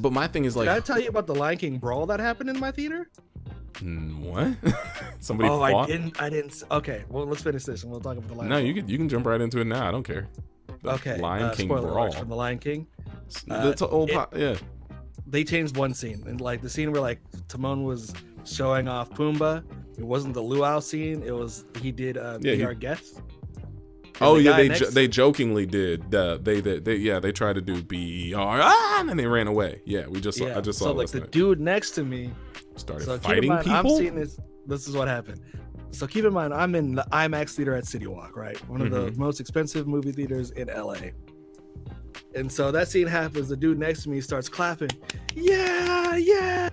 But my thing is like,
did I tell you about the Lion King brawl that happened in my theater?
What? Somebody fought?
I didn't. Okay, well, let's finish this and we'll talk about the Lion
King.
No,
you can jump right into it now. I don't care.
Okay.
Lion King brawl
from the Lion King.
Yeah.
They changed one scene, and like the scene where like Timon was showing off Pumbaa. It wasn't the luau scene. It was he did Be Our Guest.
Oh yeah, they jokingly did. They tried to do BR and then they ran away. Yeah, I just saw.
So like the dude next to me
started fighting people.
I'm seeing this. This is what happened. So keep in mind, I'm in the IMAX theater at City Walk, right? One of the most expensive movie theaters in LA. And so that scene happens. The dude next to me starts clapping. Yeah, yeah.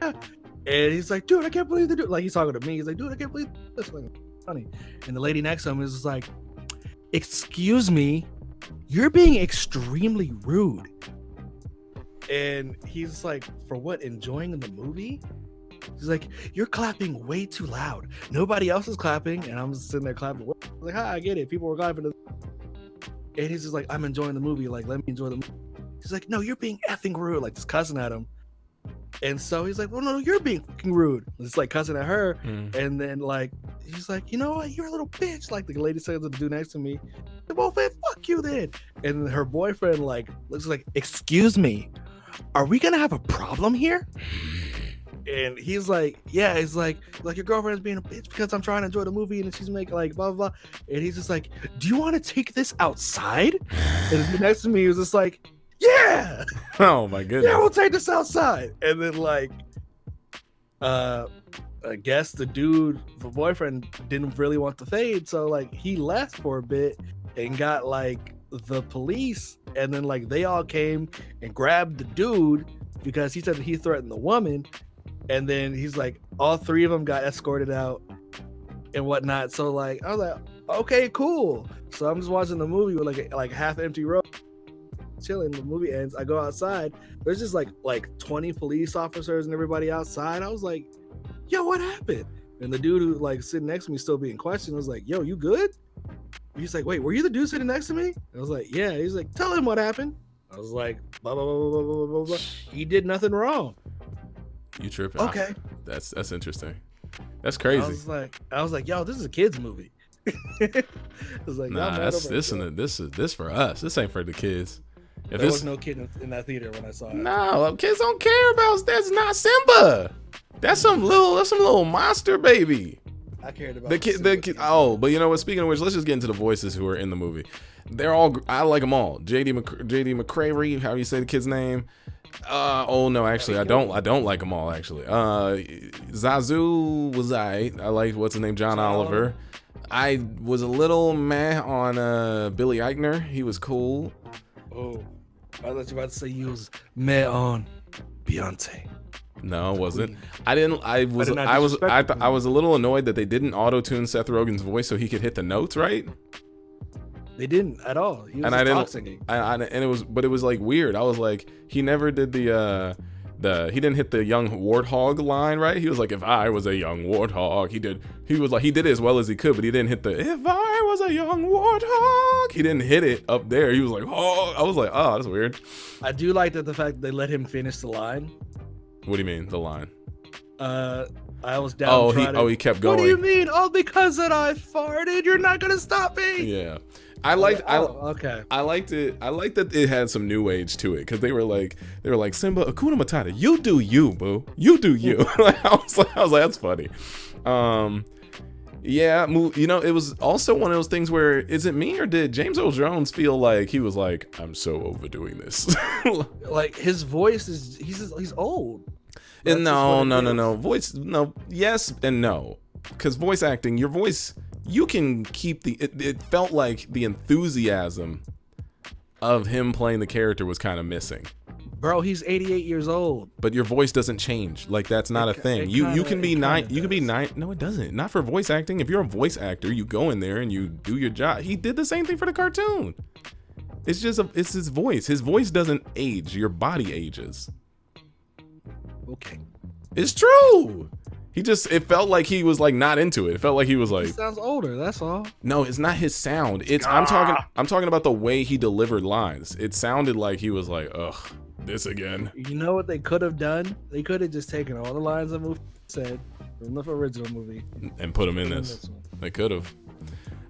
And he's like, dude, I can't believe the dude. Like he's talking to me. He's like, dude, I can't believe this. Like, funny. And the lady next to him is just like, excuse me, you're being extremely rude. And he's like, for what? Enjoying the movie? He's like, you're clapping way too loud. Nobody else is clapping, and I'm just sitting there clapping. I'm like, hi, I get it. People were clapping. And he's just like, I'm enjoying the movie. Like, let me enjoy the movie. He's like, no, you're being effing rude. Like, just cussing at him. And so he's like, well, no, you're being fucking rude. It's like cussing at her. And then like, he's like, you know what? You're a little bitch. Like the lady says to the dude next to me, well, man, fuck you then. And her boyfriend like looks like, excuse me, are we going to have a problem here? And he's like, yeah, it's like your girlfriend's being a bitch because I'm trying to enjoy the movie and she's making like blah, blah, blah. And he's just like, do you want to take this outside? And next to me, he was just like, yeah.
Oh my goodness.
Yeah, we'll take this outside. And then like, I guess the boyfriend didn't really want the fade. So like he left for a bit and got like the police. And then like they all came and grabbed the dude because he said that he threatened the woman. And then he's like, all three of them got escorted out and whatnot. So like, I was like, okay, cool. So I'm just watching the movie with like half empty row, chilling. The movie ends. I go outside. There's just like 20 police officers and everybody outside. I was like, yo, what happened? And the dude who like sitting next to me still being questioned was like, yo, you good? He's like, wait, were you the dude sitting next to me? I was like, yeah. He's like, tell him what happened. I was like, blah, blah, blah, blah, blah, blah, blah. He did nothing wrong.
You tripping?
Okay.
That's interesting. That's crazy.
I was like, yo, this is a kid's movie. I was like,
nah, this for us. This ain't for the kids.
There was no kid in that theater when I saw it.
No, kids don't care about. That's not Simba. That's some little monster baby.
I cared about
the kid. Oh, but you know what? Speaking of which, let's just get into the voices who are in the movie. They're all. I like them all. JD McCrary, how you say the kid's name? Oh no, actually, I don't like them all. Actually, Zazu was I liked what's his name, John Oliver. I was a little meh on Billy Eichner. He was cool.
Oh, I thought you were about to say you was meh on Beyonce.
No, it wasn't. I was a little annoyed that they didn't auto-tune Seth Rogen's voice so he could hit the notes right.
They didn't at all. He was talk singing.
And it was like weird. I was like, he never did he didn't hit the young warthog line right. He was like, if I was a young warthog, he did it as well as he could, but he didn't hit the if I was a young warthog. He didn't hit it up there. He was like, oh, I was like, oh, that's weird.
I do like that the fact that they let him finish the line.
What do you mean the line?
I was down.
He kept going.
What do you mean? Oh, because that I farted, you're not gonna stop me.
Yeah. I liked
okay.
I liked it. I liked that it had some new age to it because they were like Simba, Hakuna Matata, you do you, boo, you do you. I was like that's funny. Yeah, you know, it was also one of those things where is it me or did James Earl Jones feel like he was like, I'm so overdoing this?
Like his voice is he's old.
And no. Voice, no, yes and no, because voice acting, your voice. You can keep it felt like the enthusiasm of him playing the character was kind of missing.
Bro, he's 88 years old.
But your voice doesn't change. Like that's not a thing. You can be nine. No, it doesn't. Not for voice acting. If you're a voice actor, you go in there and you do your job. He did the same thing for the cartoon. It's just it's his voice. His voice doesn't age. Your body ages.
Okay.
It's true. It felt like he was like not into it. It felt like he was like.
He sounds older. That's all.
No, it's not his sound. I'm talking about the way he delivered lines. It sounded like he was like, ugh, this again.
You know what they could have done? They could have just taken all the lines the movie said from the original movie
and put them in this. They could have.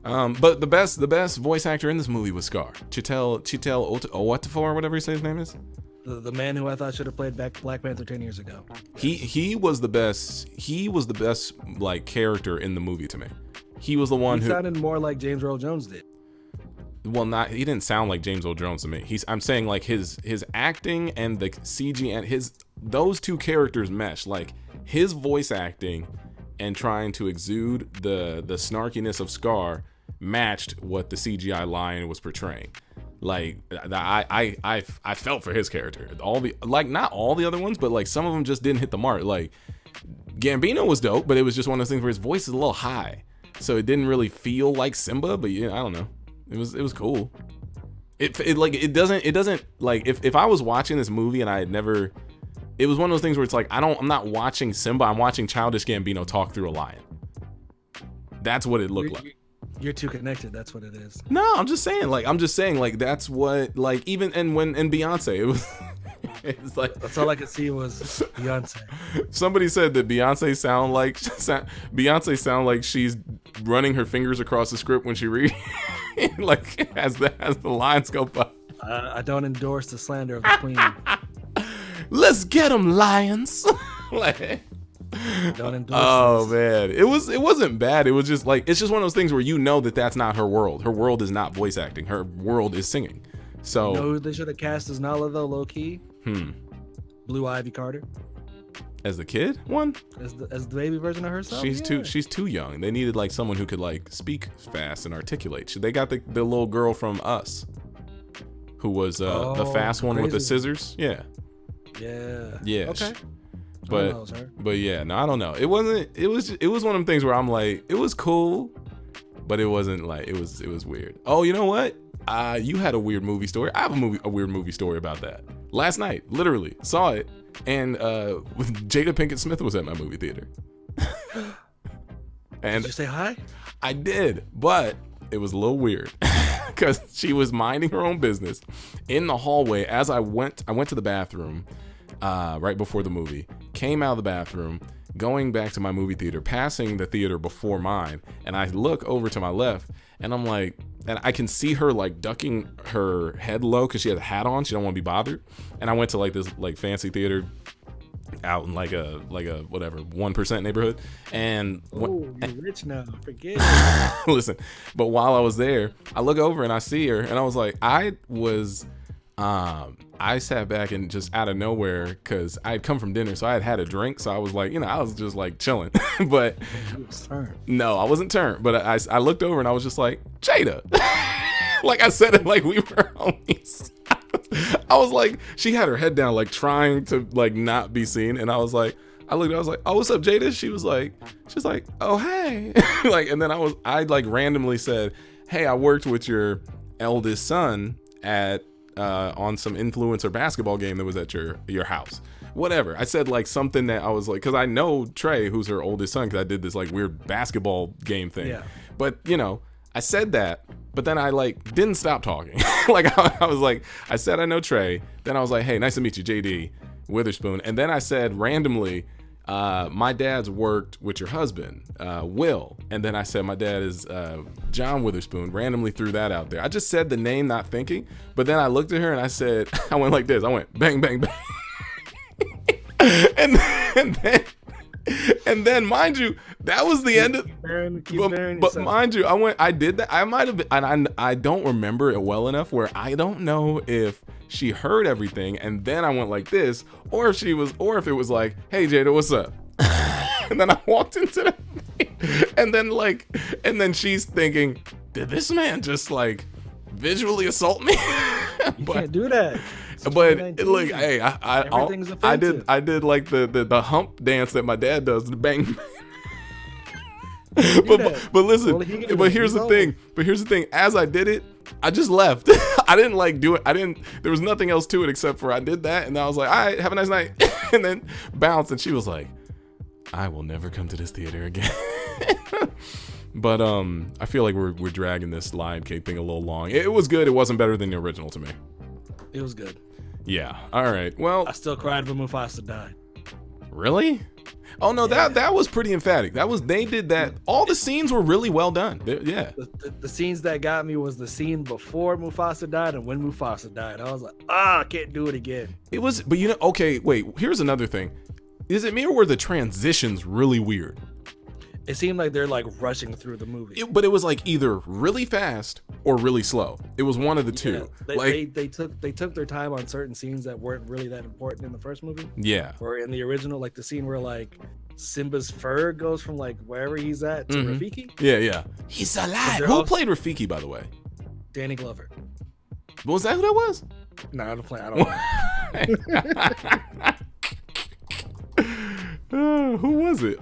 But the best voice actor in this movie was Scar. Chitel Owotifo, whatever you say his name is.
The man who I thought should have played Black Panther 10 years ago.
He was the best. He was the best like character in the movie to me. He was the one who
sounded more like James Earl Jones did.
Well, he didn't sound like James Earl Jones to me. I'm saying like his acting and the CG and those two characters mesh. Like his voice acting and trying to exude the snarkiness of Scar matched what the CGI lion was portraying. Like I felt for his character. Not all the other ones, but like some of them just didn't hit the mark. Like Gambino was dope, but it was just one of those things where his voice is a little high, so it didn't really feel like Simba. But yeah, I don't know. It was cool. It doesn't like if I was watching this movie and I had never. It was one of those things where it's like I'm not watching Simba. I'm watching Childish Gambino talk through a lion. That's what it looked like.
You're too connected. That's what it is.
No, I'm just saying. Like that's what. Like even and Beyonce, it was. It's like
that's all I could see was Beyonce.
Somebody said that Beyonce sound like she's running her fingers across the script when she reads, like as the lines go by.
I don't endorse the slander of the queen.
Let's get them, lions. Like,
don't endorse.
Oh man, it wasn't bad. It was just like, it's just one of those things where you know that that's not her world. Her world is not voice acting. Her world is singing. So
you know who they should have cast as Nala though, low key? Blue Ivy Carter.
As the kid one?
As the baby version of herself?
She's too young. They needed like someone who could like speak fast and articulate. They got the little girl from Us, who was the fast one with the scissors. Yeah.
Okay.
But yeah, no, I don't know. It was one of them things where I'm like, it was cool, but it wasn't like, it was weird. Oh, you know what? You had a weird movie story. I have a weird movie story about that. Last night, literally saw it, and Jada Pinkett Smith was at my movie theater. And
did you say hi?
I did, but it was a little weird because she was minding her own business in the hallway as I went to the bathroom right before the movie, came out of the bathroom, going back to my movie theater, passing the theater before mine, and I look over to my left, and I'm like, and I can see her like ducking her head low because she has a hat on. She don't want to be bothered. And I went to like this like fancy theater out in like a whatever 1% neighborhood, and
you're rich now. Forget it.
Listen, but while I was there, I look over and I see her, and I was like, I sat back and just out of nowhere, because I had come from dinner, so I had a drink, so I was like, I was just like chilling. But no, I wasn't turned, but I looked over and I was just like, Jada. Like I said it like we were homies. I was like, she had her head down, like trying to like not be seen, and I was like, I was like, oh, what's up, Jada? She was like, oh, hey. Like, and then I like randomly said, hey, I worked with your eldest son at on some influencer basketball game that was at your house. Whatever. I said like something that I was like, because I know Trey, who's her oldest son, because I did this like weird basketball game thing. Yeah. But I said that, but then I like didn't stop talking. Like I was like, I said I know Trey. Then I was like, hey, nice to meet you, JD Witherspoon. And then I said randomly, my dad's worked with your husband, Will. And then I said my dad is John Witherspoon. Randomly threw that out there. I just said the name not thinking, but then I looked at her and I said, I went like this. I went bang, bang, bang. and then mind you, that was the end of but mind you, I did that. I might have been, and I don't remember it well enough where I don't know if she heard everything and then I went like this, or if it was like, hey Jada, what's up? And then I walked into the and then she's thinking, did this man just like visually assault me?
You can't do that.
But look, hey, I did like the hump dance that my dad does, the bang. but listen, but here's the thing. As I did it, I just left. I didn't like do it. There was nothing else to it except for I did that, and I was like, all right, have a nice night, and then bounced. And she was like, I will never come to this theater again. But I feel like we're dragging this Lion King thing a little long. It was good. It wasn't better than the original to me.
It was good.
Yeah. All right. Well,
I still cried when Mufasa died.
Really? Oh no,
yeah.
that was pretty emphatic. They did that. All the scenes were really well done. Yeah.
The scenes that got me was the scene before Mufasa died and when Mufasa died. I was like, I can't do it again.
It was, but okay, wait. Here's another thing. Is it me or were the transitions really weird?
It seemed like they're like rushing through the movie.
But it was like either really fast or really slow. It was one of the two.
They took their time on certain scenes that weren't really that important in the first movie.
Yeah.
Or in the original, like the scene where like Simba's fur goes from like wherever he's at to Rafiki.
Yeah. He's alive. Who played Rafiki, by the way?
Danny Glover.
Was that who that was?
No, I don't know.
Who was it?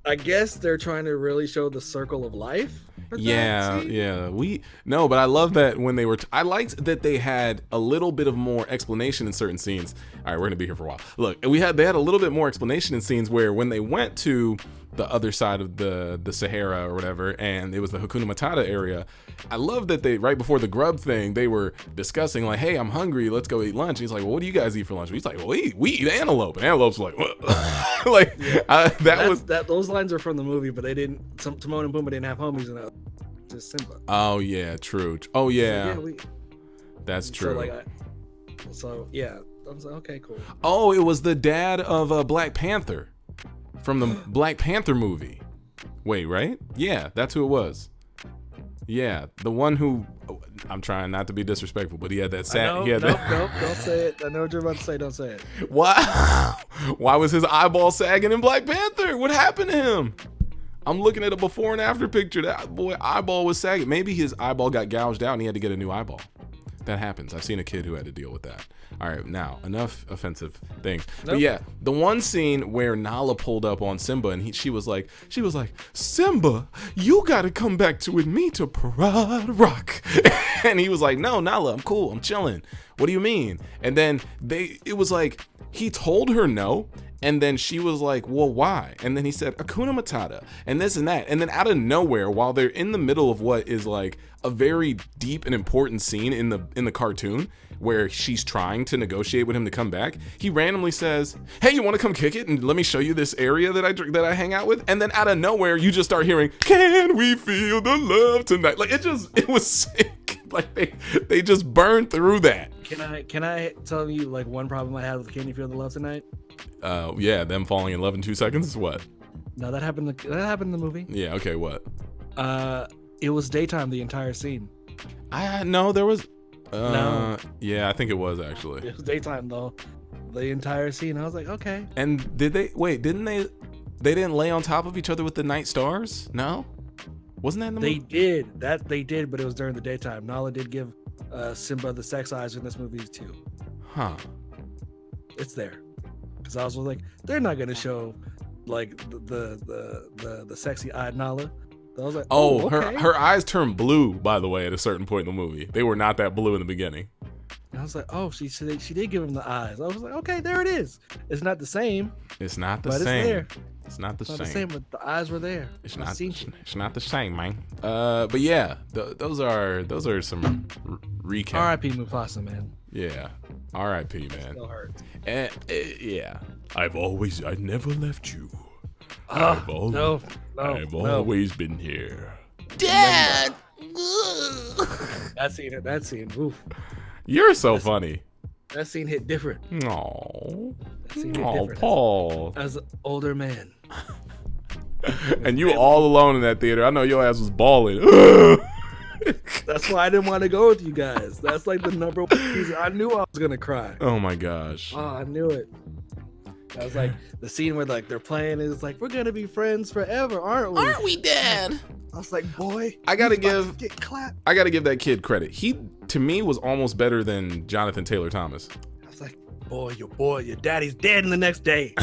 I guess they're trying to really show the circle of life.
Yeah. But I love that when they were. I liked that they had a little bit of more explanation in certain scenes. All right, we're gonna be here for a while. Look, they had a little bit more explanation in scenes where when they went to the other side of the Sahara or whatever, and it was the Hakuna Matata area. I love that they, right before the grub thing, they were discussing like, hey, I'm hungry, let's go eat lunch. He's like, well, what do you guys eat for lunch? He's like, well, we eat antelope. And Antelope's like, what? Like,
those lines are from the movie, but they didn't. Timon and Pumbaa didn't have homies in it. Just Simba.
Oh yeah, true. Oh yeah, that's true.
So yeah, I was like, okay, cool.
Oh, it was the dad of Black Panther from the Black Panther movie. Wait, right? Yeah, that's who it was. Yeah, the one who, I'm trying not to be disrespectful, but he had that
Nope, don't say it. I know what you're about to say. Don't say it.
Why? Why was his eyeball sagging in Black Panther? What happened to him? I'm looking at a before and after picture. That boy eyeball was sagging. Maybe his eyeball got gouged out and he had to get a new eyeball. That happens. I've seen a kid who had to deal with that. All right, now enough offensive things. Nope. But yeah, the one scene where Nala pulled up on Simba and she was like, Simba, you gotta come back to with me to Parade Rock. And he was like, no, Nala, I'm cool, I'm chilling. What do you mean? And then it was like, he told her no. And then she was like, well, why? And then he said, Hakuna Matata, and this and that. And then out of nowhere, while they're in the middle of what is like a very deep and important scene in the cartoon, where she's trying to negotiate with him to come back, he randomly says, hey, you want to come kick it and let me show you this area that I hang out with? And then out of nowhere, you just start hearing, can we feel the love tonight? Like, it was sick. Like, they just burned through that.
Can I tell you like one problem I had with Can You Feel the Love Tonight?
Yeah, them falling in love in 2 seconds is what?
No, that happened in the movie.
Yeah, okay, what?
It was daytime the entire scene.
No, there was
no.
Yeah, I think it was actually.
It was daytime though. The entire scene. I was like, okay.
And didn't they didn't lay on top of each other with the night stars? No? Wasn't that in the movie?
They did, but it was during the daytime. Nala did give Simba the sex eyes in this movie too.
Huh.
It's there. Because I was like, they're not gonna show like the sexy eyed Nala. So I was like, okay.
her eyes turned blue, by the way, at a certain point in the movie. They were not that blue in the beginning.
And I was like, oh, she did give him the eyes. I was like, okay, there it is. It's not the same.
It's not the same.
It's there.
It's not the
same.
same.
But the eyes were there.
It's not the same, man. But yeah, those are some recaps.
R.I.P. Mufasa, man.
Yeah, R.I.P. man.
Still hurts.
Yeah, I've never left you.
I've
always been here.
Dad.
That scene. Oof.
You're so funny.
That scene hit different.
Aww.
That scene hit different.
Paul.
As an older man.
And you all alone in that theater. I know your ass was bawling.
That's why I didn't want to go with you guys. That's like the number one reason. I knew I was gonna cry.
Oh my gosh.
Oh, I knew it. I was like, the scene where like they're playing is like, we're gonna be friends forever, aren't we?
Aren't we, Dad?
I was like, boy,
I gotta give that kid credit. He, to me, was almost better than Jonathan Taylor Thomas.
I was like, your daddy's dead in the next day.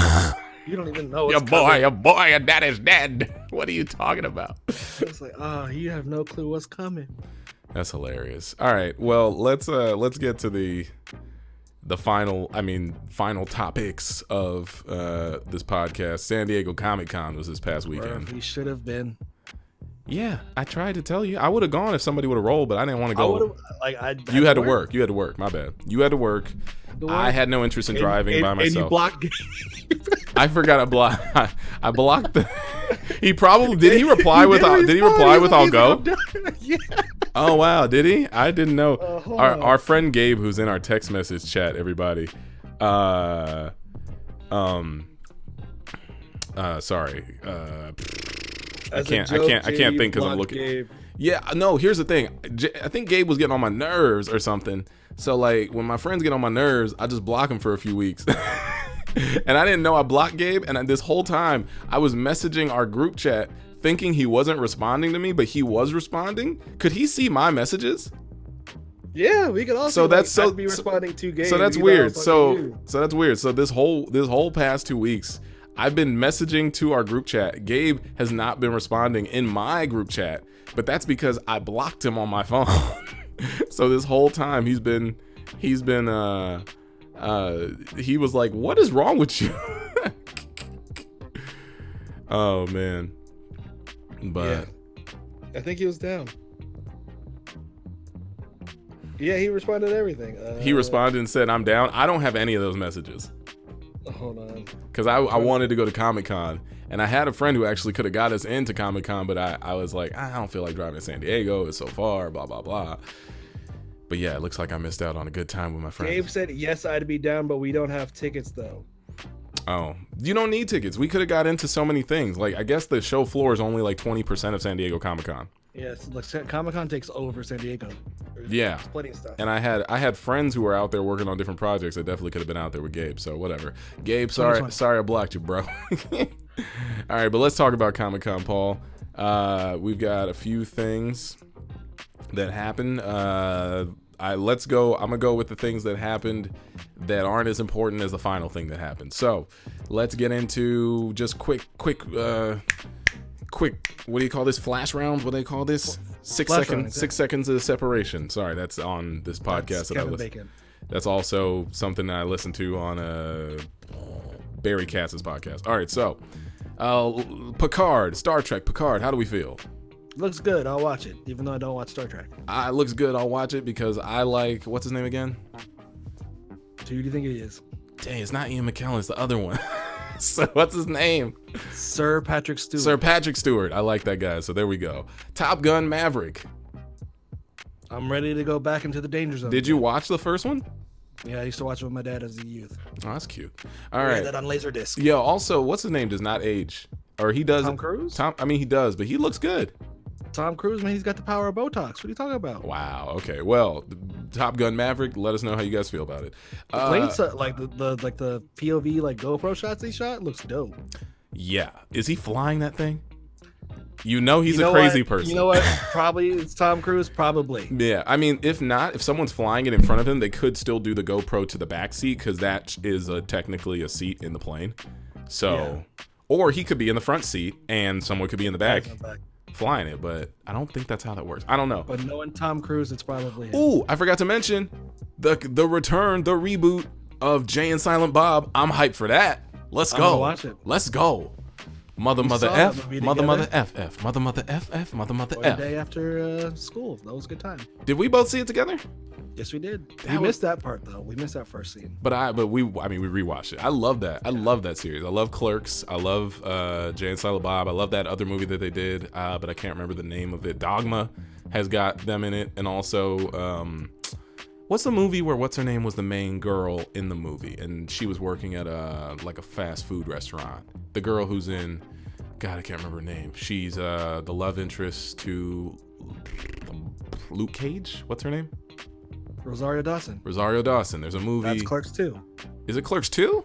You don't even know.
Your daddy's dead. What are you talking about?
I was like, oh, you have no clue what's coming.
That's hilarious. All right, well, let's get to the final topics of this podcast. SanDiego Comic-Con was this past weekend.
We should have been.
Yeah, I tried to tell you. I would have gone if somebody would have rolled, but I didn't want to go. You had to work. You had to work. My bad. You had to work. I had no interest in driving by myself.
And you blocked.
I forgot to block. I blocked the. He probably did. He reply with. Did he reply with "I'll go"?
Yeah.
Oh wow, did he? I didn't know. Our friend Gabe, who's in our text message chat, everybody. Sorry. I can't think because I'm looking. Gabe. Yeah, no. Here's the thing. I think Gabe was getting on my nerves or something. So like, when my friends get on my nerves, I just block him for a few weeks. And I didn't know I blocked Gabe. And this whole time, I was messaging our group chat, thinking he wasn't responding to me, but he was responding. Could he see my messages?
Yeah, we could also. Be responding to Gabe.
So that's weird. So that's weird. So this whole past 2 weeks, I've been messaging to our group chat. Gabe has not been responding in my group chat, but that's because I blocked him on my phone. So this whole time he was like, what is wrong with you? Oh man. But
I think he was down. Yeah, he responded to everything.
He responded and said, "I'm down." I don't have any of those messages.
Hold on.
Because I wanted to go to Comic-Con, and I had a friend who actually could have got us into Comic-Con, but I was like, I don't feel like driving to San Diego. It's so far, blah, blah, blah. But yeah, it looks like I missed out on a good time with my friends.
Gabe said, yes, I'd be down, but we don't have tickets, though.
Oh, you don't need tickets. We could have got into so many things. Like, I guess the show floor is only like 20% of San Diego Comic-Con.
Yes, like Comic-Con takes over San Diego.
Yeah,
splitting stuff.
And I had friends who were out there working on different projects. I definitely could have been out there with Gabe. So whatever. Gabe, sorry I blocked you, bro. All right, but let's talk about Comic-Con, Paul. We've got a few things that happened. Let's go. I'm gonna go with the things that happened that aren't as important as the final thing that happened. So let's get into just quick. What do you call this? Flash rounds? What do they call this? 6 seconds. 6 seconds of separation. Sorry, that's on this podcast. That's also something that I listen to on Barry Katz's podcast. All right, so Picard, Star Trek, Picard. How do we feel?
Looks good. I'll watch it, even though I don't watch Star Trek.
It looks good. I'll watch it because I like, what's his name again?
Who do you think he is?
Dang, it's not Ian McKellen. It's the other one. So what's his name?
Sir Patrick Stewart.
Sir Patrick Stewart. I like that guy. So there we go. Top Gun Maverick.
I'm ready to go back into the danger zone.
Did you watch the first one?
Yeah, I used to watch it with my dad as a youth.
Oh, that's cute. All right.
That on Laserdisc.
Yeah. Also, what's his name? Does not age, or he does.
Tom Cruise.
He does, but he looks good.
Tom Cruise, man, he's got the power of Botox. What are you talking about?
Wow. Okay. Well, Top Gun Maverick. Let us know how you guys feel about it.
Planes, like the POV like GoPro shots he shot looks dope.
Yeah. Is he flying that thing? You know he's a crazy person.
You know what? Probably it's Tom Cruise. Probably.
Yeah. I mean, if not, if someone's flying it in front of him, they could still do the GoPro to the back seat because that is technically a seat in the plane. So, or he could be in the front seat and someone could be in the back. Flying it, but I don't think that's how that works. I don't know.
But knowing Tom Cruise, it's probably him.
Ooh, I forgot to mention the return, the reboot of Jay and Silent Bob. I'm hyped for that. Let's go.
Watch it.
Let's go. Mother F, mother F.
The day after school. That was a good time.
Did we both see it together?
Yes, we did. We missed that part though. We missed that first scene.
But we rewatched it. I love that. I love that series. I love Clerks. I love Jay and Silent Bob. I love that other movie that they did, but I can't remember the name of it. Dogma has got them in it, and also what's the movie where what's her name was the main girl in the movie, and she was working at a fast food restaurant. The girl who's in, God, I can't remember her name. She's the love interest to Luke Cage. What's her name?
Rosario Dawson.
There's a movie.
That's Clerks 2.
Is it Clerks 2?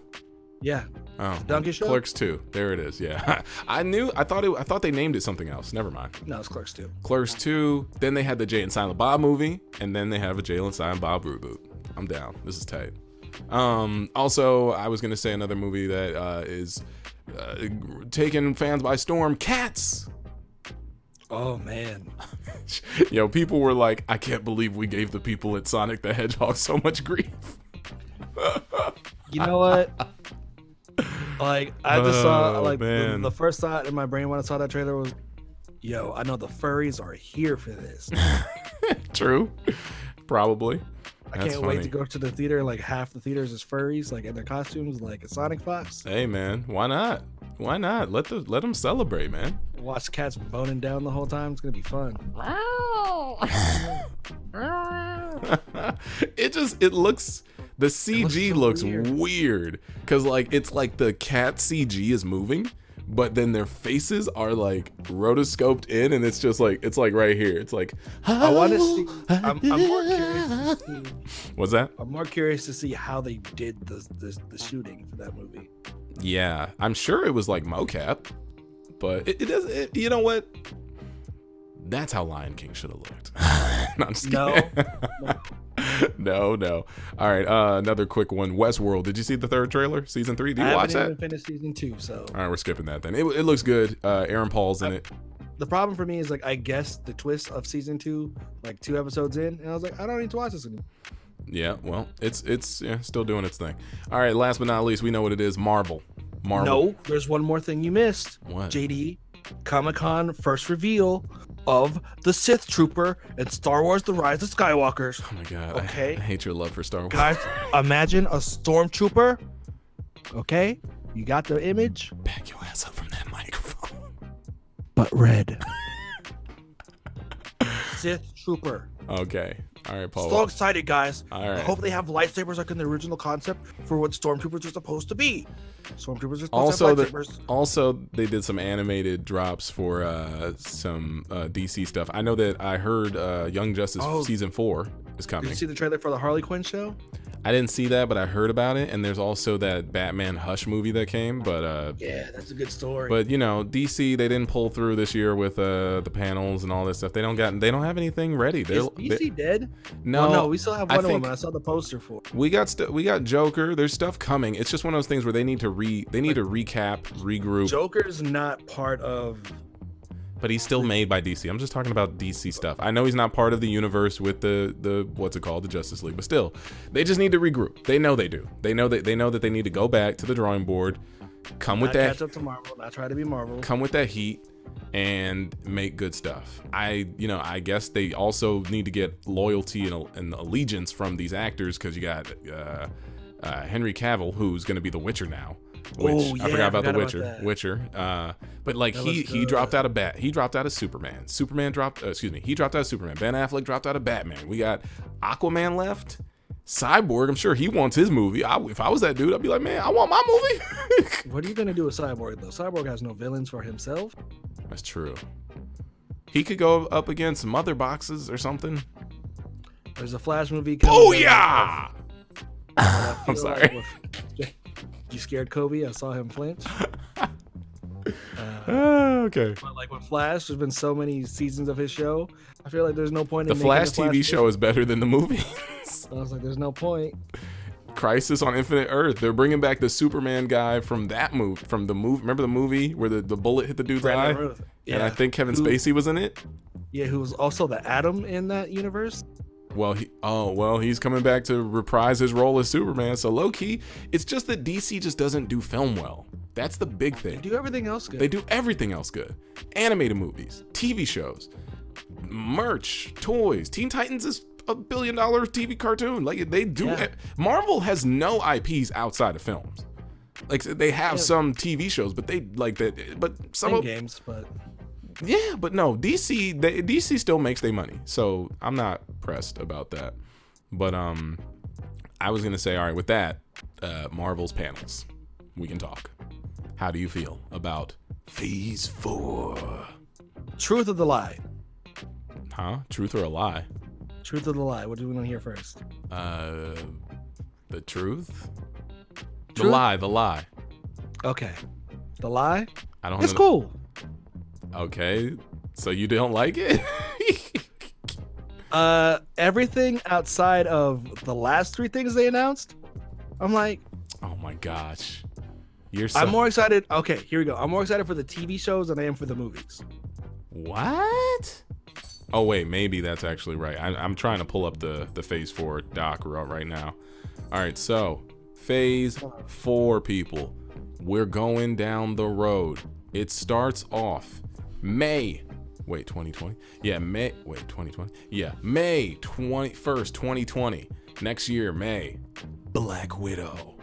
Yeah.
Oh,
Donkey Show?
Clerks 2. There it is. Yeah. I thought they named it something else. Never mind.
No, it's Clerks 2.
Clerks 2. Then they had the Jay and Silent Bob movie, and then they have a Jay and Silent Bob reboot. I'm down. This is tight. Also, I was gonna say another movie that is taking fans by storm. Cats.
Oh man.
Yo, people were like, I can't believe we gave the people at Sonic the Hedgehog so much grief.
You know what? Like, I just saw the first thought in my brain when I saw that trailer was, yo, I know the furries are here for this.
True. Probably.
I can't wait to go to the theater. Like half the theaters is furries, like in their costumes, like a Sonic Fox.
Hey man, why not? Why not? Let them celebrate, man.
Watch cats boning down the whole time. It's gonna be fun.
It looks. The CG looks weird because it's like the cat CG is moving, but then their faces are like rotoscoped in, and it's just like right here. It's like
I want to see. I'm more curious to see.
What's that?
I'm more curious to see how they did the shooting for that movie.
Yeah, I'm sure it was like mocap, but it does. You know what? That's how Lion King should have looked. No, I'm just kidding. No. All right, another quick one. Westworld. Did you see the third trailer? Season 3? Did you watch that? I haven't even
finished season 2, so.
All right, we're skipping that then. It looks good. Aaron Paul's in it.
The problem for me is I guessed the twist of season 2 2 episodes in, and I was like, I don't need to watch this anymore.
Yeah, well, it's still doing its thing. All right, last but not least, we know what it is. Marvel. Marvel.
No, there's one more thing you missed.
What?
JD, Comic-Con first reveal of the Sith Trooper in Star Wars: The Rise of Skywalkers.
Oh my god.
Okay.
I hate your love for Star Wars.
Guys, imagine a stormtrooper. Okay, you got the image.
Back your ass up from that microphone.
But red. Sith Trooper.
Okay. All right, Paul.
So excited, guys.
All right.
I hope they have lightsabers like in the original concept for what stormtroopers are supposed to be. Stormtroopers are supposed to have lightsabers.
Also, they did some animated drops for some DC stuff. I know that I heard Young Justice season 4 is coming.
Did you see the trailer for the Harley Quinn show?
I didn't see that, but I heard about it. And there's also that Batman Hush movie that came. But
yeah, that's a good story.
But you know, DC, they didn't pull through this year with the panels and all this stuff. They don't have anything ready.
Is DC dead?
No,
no, we still have Wonder Woman. I saw the poster for it.
We got Joker. There's stuff coming. It's just one of those things where they need to recap, regroup.
Joker's not part of.
But he's still made by DC. I'm just talking about DC stuff. I know he's not part of the universe with the what's it called, the Justice League, but still, they just need to regroup. They know they do. They know that they need to go back to the drawing board,
catch up to Marvel, not try to be Marvel.
Come with that heat and make good stuff. I guess they also need to get loyalty and allegiance from these actors, because you got Henry Cavill, who's going to be the Witcher now. Which I forgot about the Witcher. But like he dropped out of he dropped out of Superman. He dropped out of Superman. Ben Affleck dropped out of Batman. We got Aquaman left. Cyborg, I'm sure he wants his movie. If I was that dude, I'd be like, man, I want my movie.
What are you gonna do with Cyborg though? Cyborg has no villains for himself.
That's true. He could go up against Mother Boxes or something.
There's a Flash movie coming.
Oh yeah. I'm sorry.
You scared Kobe? I saw him flinch.
Okay.
But like with Flash, there's been so many seasons of his show. I feel like there's no point in
the Flash TV show is better than the movie.
So I was like, there's no point.
Crisis on Infinite Earth. They're bringing back the Superman guy from that movie. From the movie. Remember the movie where the bullet hit the dude's eye? Yeah. And I think Kevin Spacey was in it.
Yeah, who was also the Atom in that universe.
Well, he's coming back to reprise his role as Superman. So low key, it's just that DC just doesn't do film well. That's the big thing.
They do everything else good.
They do everything else good. Animated movies, TV shows, merch, toys. Teen Titans is $1 billion TV cartoon. Like they do. Yeah. Marvel has no IPs outside of films. Like they have some TV shows, but they like that. But some
games, but.
Yeah, but no, DC still makes their money, so I'm not pressed about that. But I was gonna say, all right, with that, Marvel's panels, we can talk. How do you feel about Phase 4?
Truth or the lie?
Huh? Truth or a lie?
Truth or the lie? What do we want to hear first?
The truth? The lie. Okay.
The lie?
I don't.
It's cool.
Okay, so you don't like it?
Everything outside of the last 3 things they announced, I'm like,
oh my gosh,
I'm more excited. Okay, here we go. I'm more excited for the TV shows than I am for the movies.
What? Oh wait, maybe that's actually right. I'm trying to pull up the Phase 4 doc right now. All right, so Phase 4, people, we're going down the road. It starts off May 2020. Yeah, May 2020. Yeah, May 21st, 2020. Next year, May. Black Widow.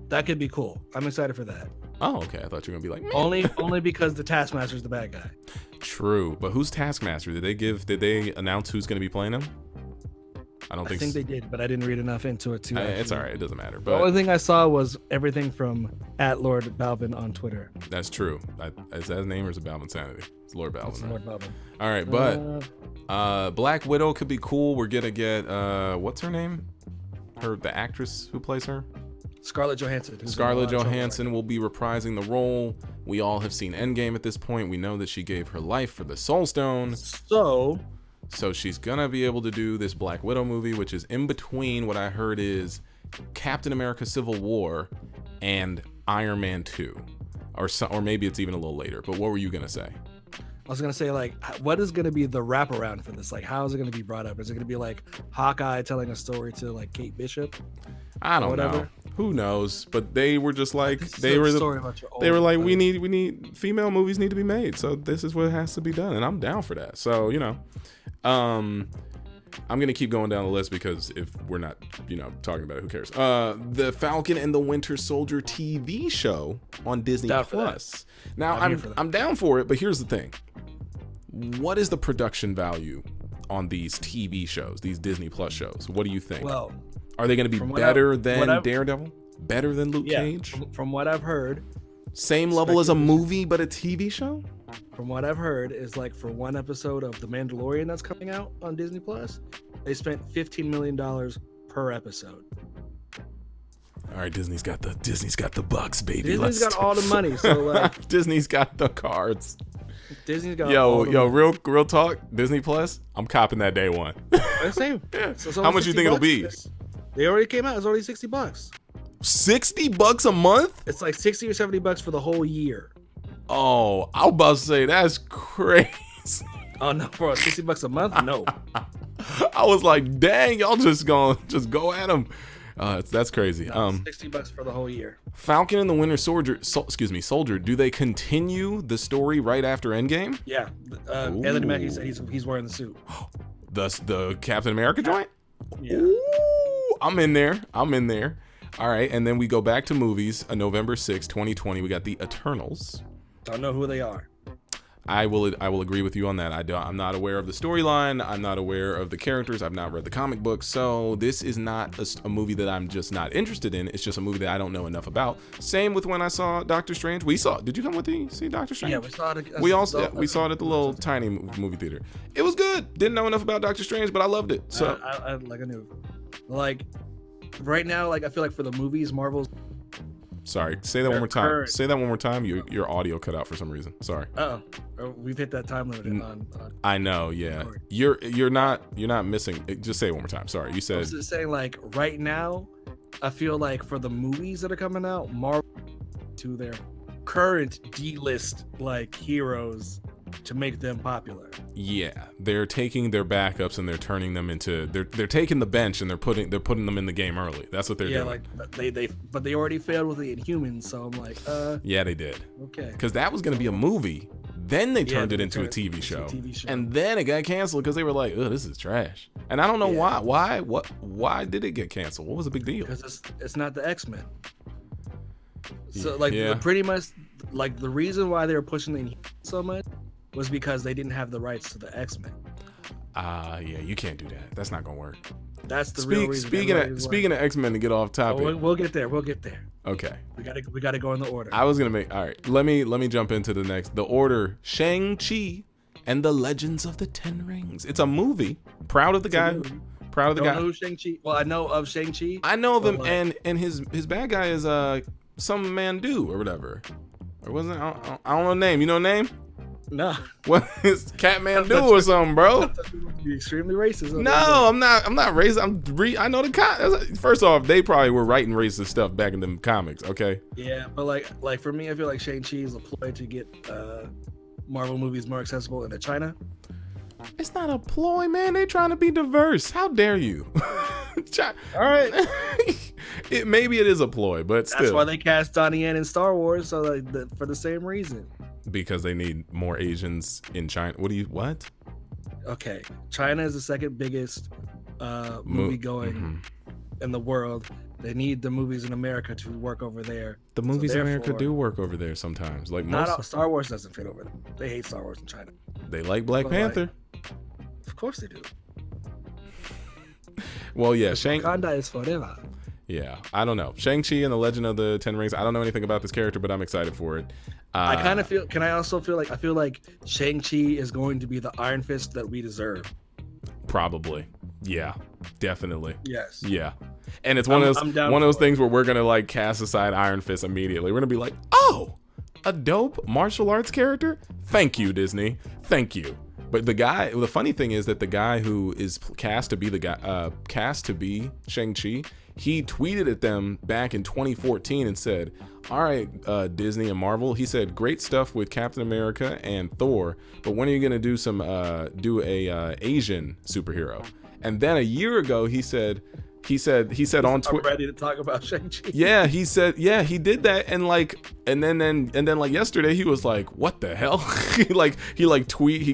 That could be cool. I'm excited for that.
Oh, okay. I thought you were gonna be like,
only because the Taskmaster's the bad guy.
True, but who's Taskmaster? Did they announce who's gonna be playing him? I think
they did, but I didn't read enough into it too.
It's all right. It doesn't matter. But
the only thing I saw was everything from @Lord Balvin on Twitter.
That's true. Is that his name or is it Balvin Sanity? It's Lord Balvin.
It's Lord Balvin.
All right, but Black Widow could be cool. We're gonna get what's her name? The actress who plays her?
Scarlett Johansson.
Scarlett Johansson will be reprising the role. We all have seen Endgame at this point. We know that she gave her life for the Soul Stone. So she's gonna be able to do this Black Widow movie, which is in between what I heard is Captain America: Civil War and Iron Man 2, or maybe it's even a little later. But what were you gonna say?
I was gonna say, like, what is gonna be the wraparound for this? Like, how is it gonna be brought up? Is it gonna be like Hawkeye telling a story to like Kate Bishop?
I don't know. Who knows? But they were just like we need female movies need to be made. So this is what has to be done, and I'm down for that. So I'm gonna keep going down the list because if we're not talking about it, who cares? The Falcon and the Winter Soldier TV show on Disney Plus. Now I'm down for it, but here's the thing: what is the production value on these TV shows, these Disney Plus shows? What do you think?
Well,
are they going to be better than Daredevil? Better than Luke Cage?
From what I've heard,
same level as a movie, but a TV show?
From what I've heard, is like for one episode of The Mandalorian that's coming out on Disney Plus, they spent $15 million per episode.
All right, Disney's got the bucks, baby.
Disney's got all the money, so like
Disney's got the cards.
Disney's got all the
money. real talk. Disney Plus, I'm copping that day one.
Same.
Yeah. So how much do you think it'll be?
They already came out. It's already $60.
$60 a month?
It's like $60 or $70 for the whole year.
Oh, I was about to say that's crazy.
Oh no, for $60 a month? No.
I was like, dang, y'all just go at them. That's crazy.
No, $60 for the whole year.
Falcon and the Winter Soldier. Soldier. Do they continue the story right after Endgame?
Yeah. Anthony Mackie said he's wearing the suit.
The Captain America joint?
Yeah.
Ooh, I'm in there. All right, and then we go back to movies. November 6, 2020. We got the Eternals.
Don't know who they are.
I will agree with you on that. I'm not aware of the storyline. I'm not aware of the characters. I've not read the comic book. So this is not a movie that I'm just not interested in. It's just a movie that I don't know enough about. Same with when I saw Doctor Strange. Did you come with me see Doctor Strange?
Yeah, we saw it.
We saw it at the little tiny movie theater. It was good. Didn't know enough about Doctor Strange, but I loved it. So
I knew. Like right now, like I feel like for the movies, Marvel's.
Sorry, say that one more time. Say that one more time. Your audio cut out for some reason. Sorry.
We've hit that time limit on
I know, yeah. You're not missing. Just say it one more time. Sorry, you said.
I was just saying, like right now, I feel like for the movies that are coming out, Marvel to their current D-list like heroes to make them popular.
Yeah, they're taking their backups and they're turning them into they're taking the bench and they're putting them in the game early. That's what they're doing.
Yeah, like they already failed with the Inhumans, so I'm like,
yeah, they did.
Okay.
Because that was going to be a movie. Then they turned it into a TV show. And then it got canceled because they were like, oh, this is trash. And I don't know why. Why did it get canceled? What was the big deal?
Because it's not the X-Men. So like pretty much like the reason why they were pushing the Inhumans so much was because they didn't have the rights to the X-Men.
Yeah, you can't do that. That's not gonna work.
That's the real reason.
Speaking of X-Men, to get off topic,
we'll get there.
Okay.
We gotta go in the order.
I was gonna make all right. Let me jump into the order. Shang-Chi and the Legends of the Ten Rings. It's a movie. Proud of the guy. Proud of the guy.
Know who Shang-Chi? Well, I know of Shang-Chi.
I know of him, and his bad guy is some Mandu or whatever. Or wasn't I don't know the name. You know the name?
No.
What is Catmandu or something, bro?
You're extremely racist.
No, I'm not racist. I know the first off, they probably were writing racist stuff back in them comics, okay?
Yeah, but like for me, I feel like Shang-Chi is a ploy to get Marvel movies more accessible into China.
It's not a ploy, man. They trying to be diverse. How dare you?
All right.
Maybe it is a ploy, but still.
That's why they cast Donnie Yen in Star Wars, so for the same reason.
Because they need more Asians in China. What?
Okay, China is the second biggest movie going in the world. They need the movies in America to work over there.
The movies in America do work over there sometimes. Like
Star Wars doesn't fit over there. They hate Star Wars in China.
They like Black Panther.
Of course they do.
Well, yeah,
Wakanda is forever.
Yeah, I don't know. Shang-Chi and the Legend of the Ten Rings. I don't know anything about this character, but I'm excited for it.
I kind of feel. Can I also feel like Shang-Chi is going to be the Iron Fist that we deserve?
Probably. Yeah, definitely.
Yes.
Yeah. And it's one of those things where we're gonna like cast aside Iron Fist immediately. We're gonna be like, oh, a dope martial arts character. Thank you, Disney. Thank you. But the funny thing is that the guy who is cast to be Shang-Chi, he tweeted at them back in 2014 and said, all right, Disney and Marvel, he said, great stuff with Captain America and Thor, but when are you going to do a Asian superhero? And then a year ago, he said, He said on Twitter.
I'm ready to talk about Shang-Chi.
Yeah, he said, yeah, he did that, and then like yesterday he was like, what the hell? he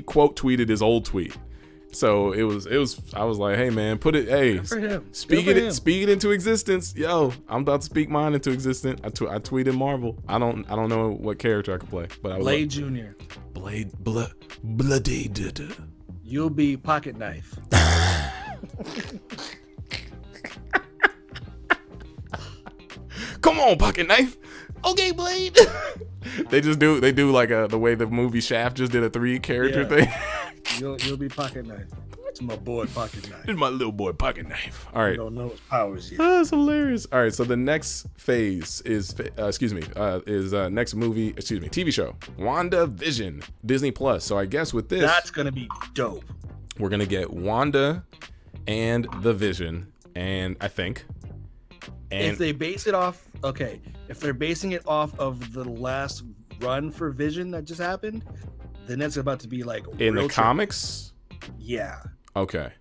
quote tweeted his old tweet. So it was. I was like, hey man, speak it into existence. Yo, I'm about to speak mine into existence. I tweeted Marvel. I don't know what character I could play, but I was
Blade Jr.
Blooded.
You'll be Pocket Knife.
Come on, Pocket Knife.
Okay, Blade.
They do like the way the movie Shaft just did a 3-character thing.
You'll be Pocket Knife. It's my boy Pocket Knife.
It's my little boy Pocket Knife. All right.
You don't know his powers yet.
That's hilarious. All right, so the next phase is next movie, TV show, WandaVision, Disney Plus. So I guess with this,
that's gonna be dope.
We're gonna get Wanda and the Vision, and I think. And
if they base it off, if they're basing it off of the last run for Vision that just happened, then that's about to be like
in the comics.
Yeah.
Okay.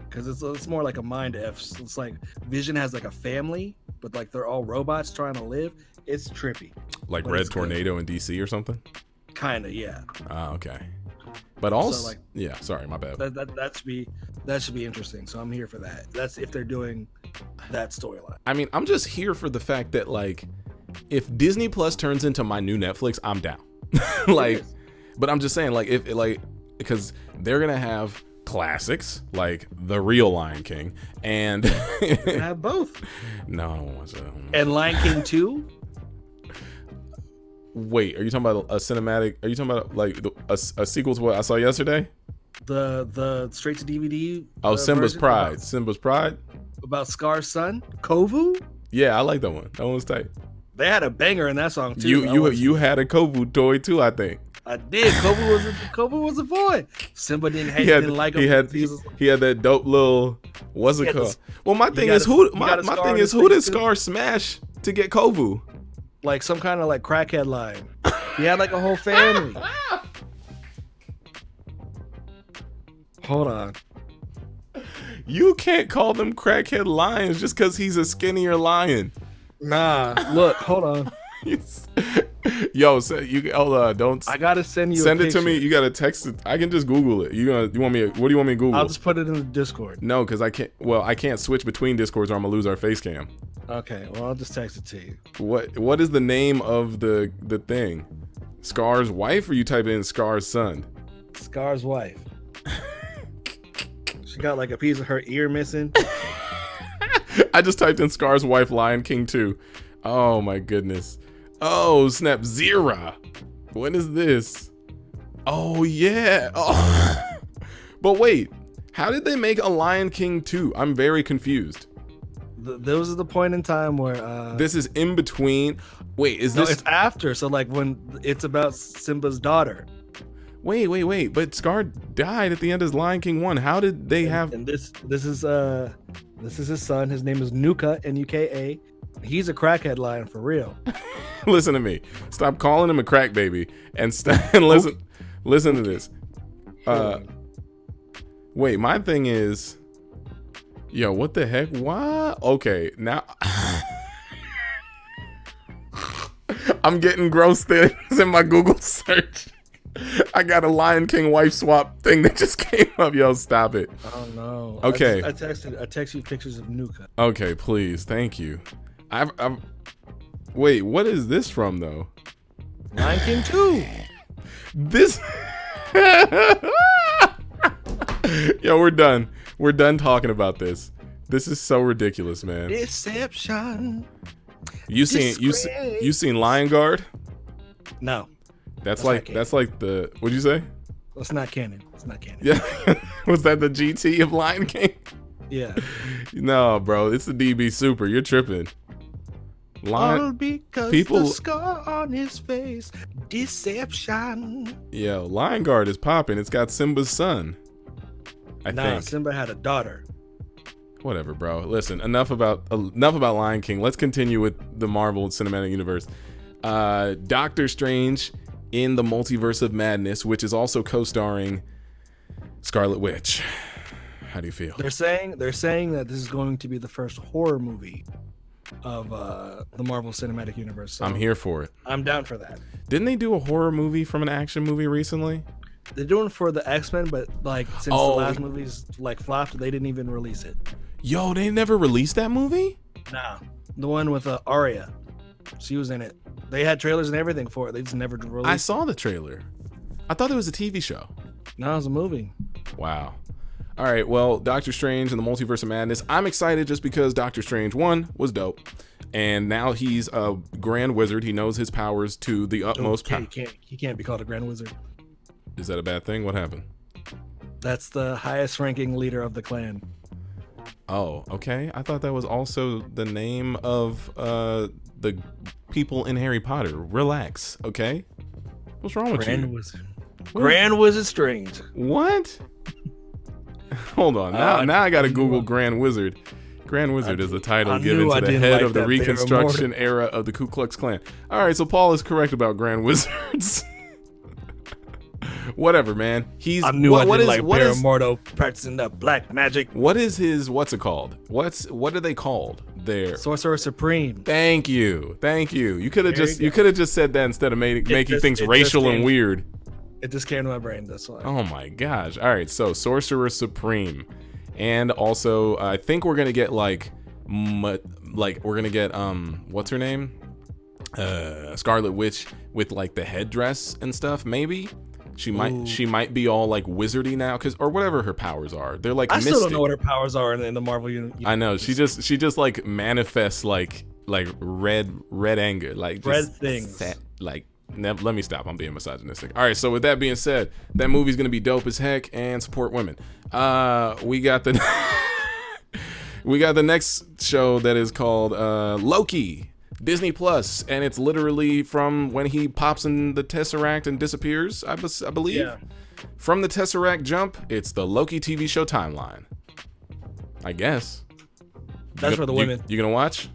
Because it's more like a mind F. It's like Vision has like a family, but like they're all robots trying to live. It's trippy.
Like Red Tornado in DC or something.
Kinda, yeah.
Okay. But also, yeah. Sorry, my bad.
That should be interesting. So I'm here for that. That's if they're doing that storyline.
I mean, I'm just here for the fact that like, if Disney Plus turns into my new Netflix, I'm down. But I'm just saying, like, because they're gonna have classics like The Real Lion King and
have both.
No, I don't want to.
And Lion King 2.
Wait, are you talking about a cinematic? Are you talking about like a sequel to what I saw yesterday?
The straight to DVD.
Oh, Simba's Pride. Simba's Pride.
About Scar's son, Kovu.
Yeah, I like that one. That one was tight.
They had a banger in that song too.
You had a Kovu toy too, I think.
I did. Kovu was a boy. Simba didn't like him.
He had that dope little. What's it called? My thing is who did Scar smash to get Kovu?
Like some kind of like crackhead line. He had like a whole family. Hold on.
You can't call them crackhead lions just because he's a skinnier lion.
Nah, look, hold on.
Yo, hold on, don't.
I gotta send you.
Send it to me. You gotta text it. I can just Google it. What do you want me to Google?
I'll just put it in the Discord.
No, because I can't. Well, I can't switch between Discords or I'm gonna lose our face cam.
Okay, well I'll just text it to you.
What is the name of the thing? Scar's wife, or you type in Scar's son?
Scar's wife. She got like a piece of her ear missing.
I just typed in Scar's wife, Lion King 2. Oh my goodness. Oh snap, Zira. What is this? Oh yeah. Oh. But wait, how did they make a Lion King 2? I'm very confused.
There was the point in time where
this is in between. Wait, is this?
It's after. So like when it's about Simba's daughter.
Wait. But Scar died at the end of Lion King 1. How did they have?
And this is his son. His name is Nuka, Nuka. He's a crackhead lion for real.
Listen to me. Stop calling him a crack baby and listen to this. Wait, my thing is, yo, what the heck? Why? Okay, now I'm getting gross things in my Google search. I got a Lion King wife swap thing that just came up. Yo, stop it.
Oh no.
Okay.
I text you pictures of Nuka.
Okay, please, thank you. Wait, what is this from though?
Lion King 2.
This. Yo, we're done. We're done talking about this. This is so ridiculous, man.
Deception.
You seen Lion Guard?
No.
That's like the. What'd you say?
It's not canon.
Yeah. Was that the GT of Lion King?
Yeah.
No, bro. It's the DB Super. You're tripping.
All because the scar on his face. Deception.
Yeah, Lion Guard is popping. It's got Simba's son. I think
Simba had a daughter.
Whatever, bro. Listen, enough about Lion King. Let's continue with the Marvel Cinematic Universe. Doctor Strange in the Multiverse of Madness, which is also co-starring Scarlet Witch. How do you feel?
They're saying that this is going to be the first horror movie of the Marvel Cinematic Universe. So
I'm here for it.
I'm down for that.
Didn't they do a horror movie from an action movie recently?
They're doing for the X-Men, but like since the last movies like flopped, they didn't even release it.
Yo, they never released that movie?
Nah, the one with Arya, she was in it. They had trailers and everything for it. They just never released.
I saw the trailer. I thought it was a TV show.
No, it was a movie.
Wow. All right, well, Doctor Strange and the Multiverse of Madness. I'm excited just because Doctor Strange 1 was dope, and now he's a Grand Wizard. He knows his powers to the utmost.
He can't be called a Grand Wizard.
Is that a bad thing? What happened?
That's the highest ranking leader of the clan.
Oh, okay. I thought that was also the name of the people in Harry Potter. Relax, okay? What's wrong with
Grand
you?
Wizard. Grand Wizard Strange.
What? Hold on. Now I gotta Google Grand Wizard. Grand Wizard is the title given to the head of the Reconstruction era of the Ku Klux Klan. All right, so Paul is correct about Grand Wizards. Whatever, man.
I knew I didn't like Baron Mordo practicing that black magic.
What is his? What's it called? What are they called? Their
Sorcerer Supreme.
Thank you. You could have just said that instead of making things racial and weird.
It just came to my brain. That's why.
Oh my gosh! All right, so Sorcerer Supreme, and also I think we're gonna get we're gonna get what's her name? Scarlet Witch with like the headdress and stuff. Maybe she might be all like wizardy now, or whatever her powers are. They're like mystic.
Still don't know what her powers are in the Marvel universe.
I know she just like manifests like red anger, like
red
just
things.
Let me stop. I'm being misogynistic. All right. So with that being said, that movie's gonna be dope as heck and support women. We got the next show that is called Loki, Disney Plus, and it's literally from when he pops in the Tesseract and disappears. I believe. Yeah. From the Tesseract jump, it's the Loki TV show timeline. I guess.
That's for the women.
You gonna watch?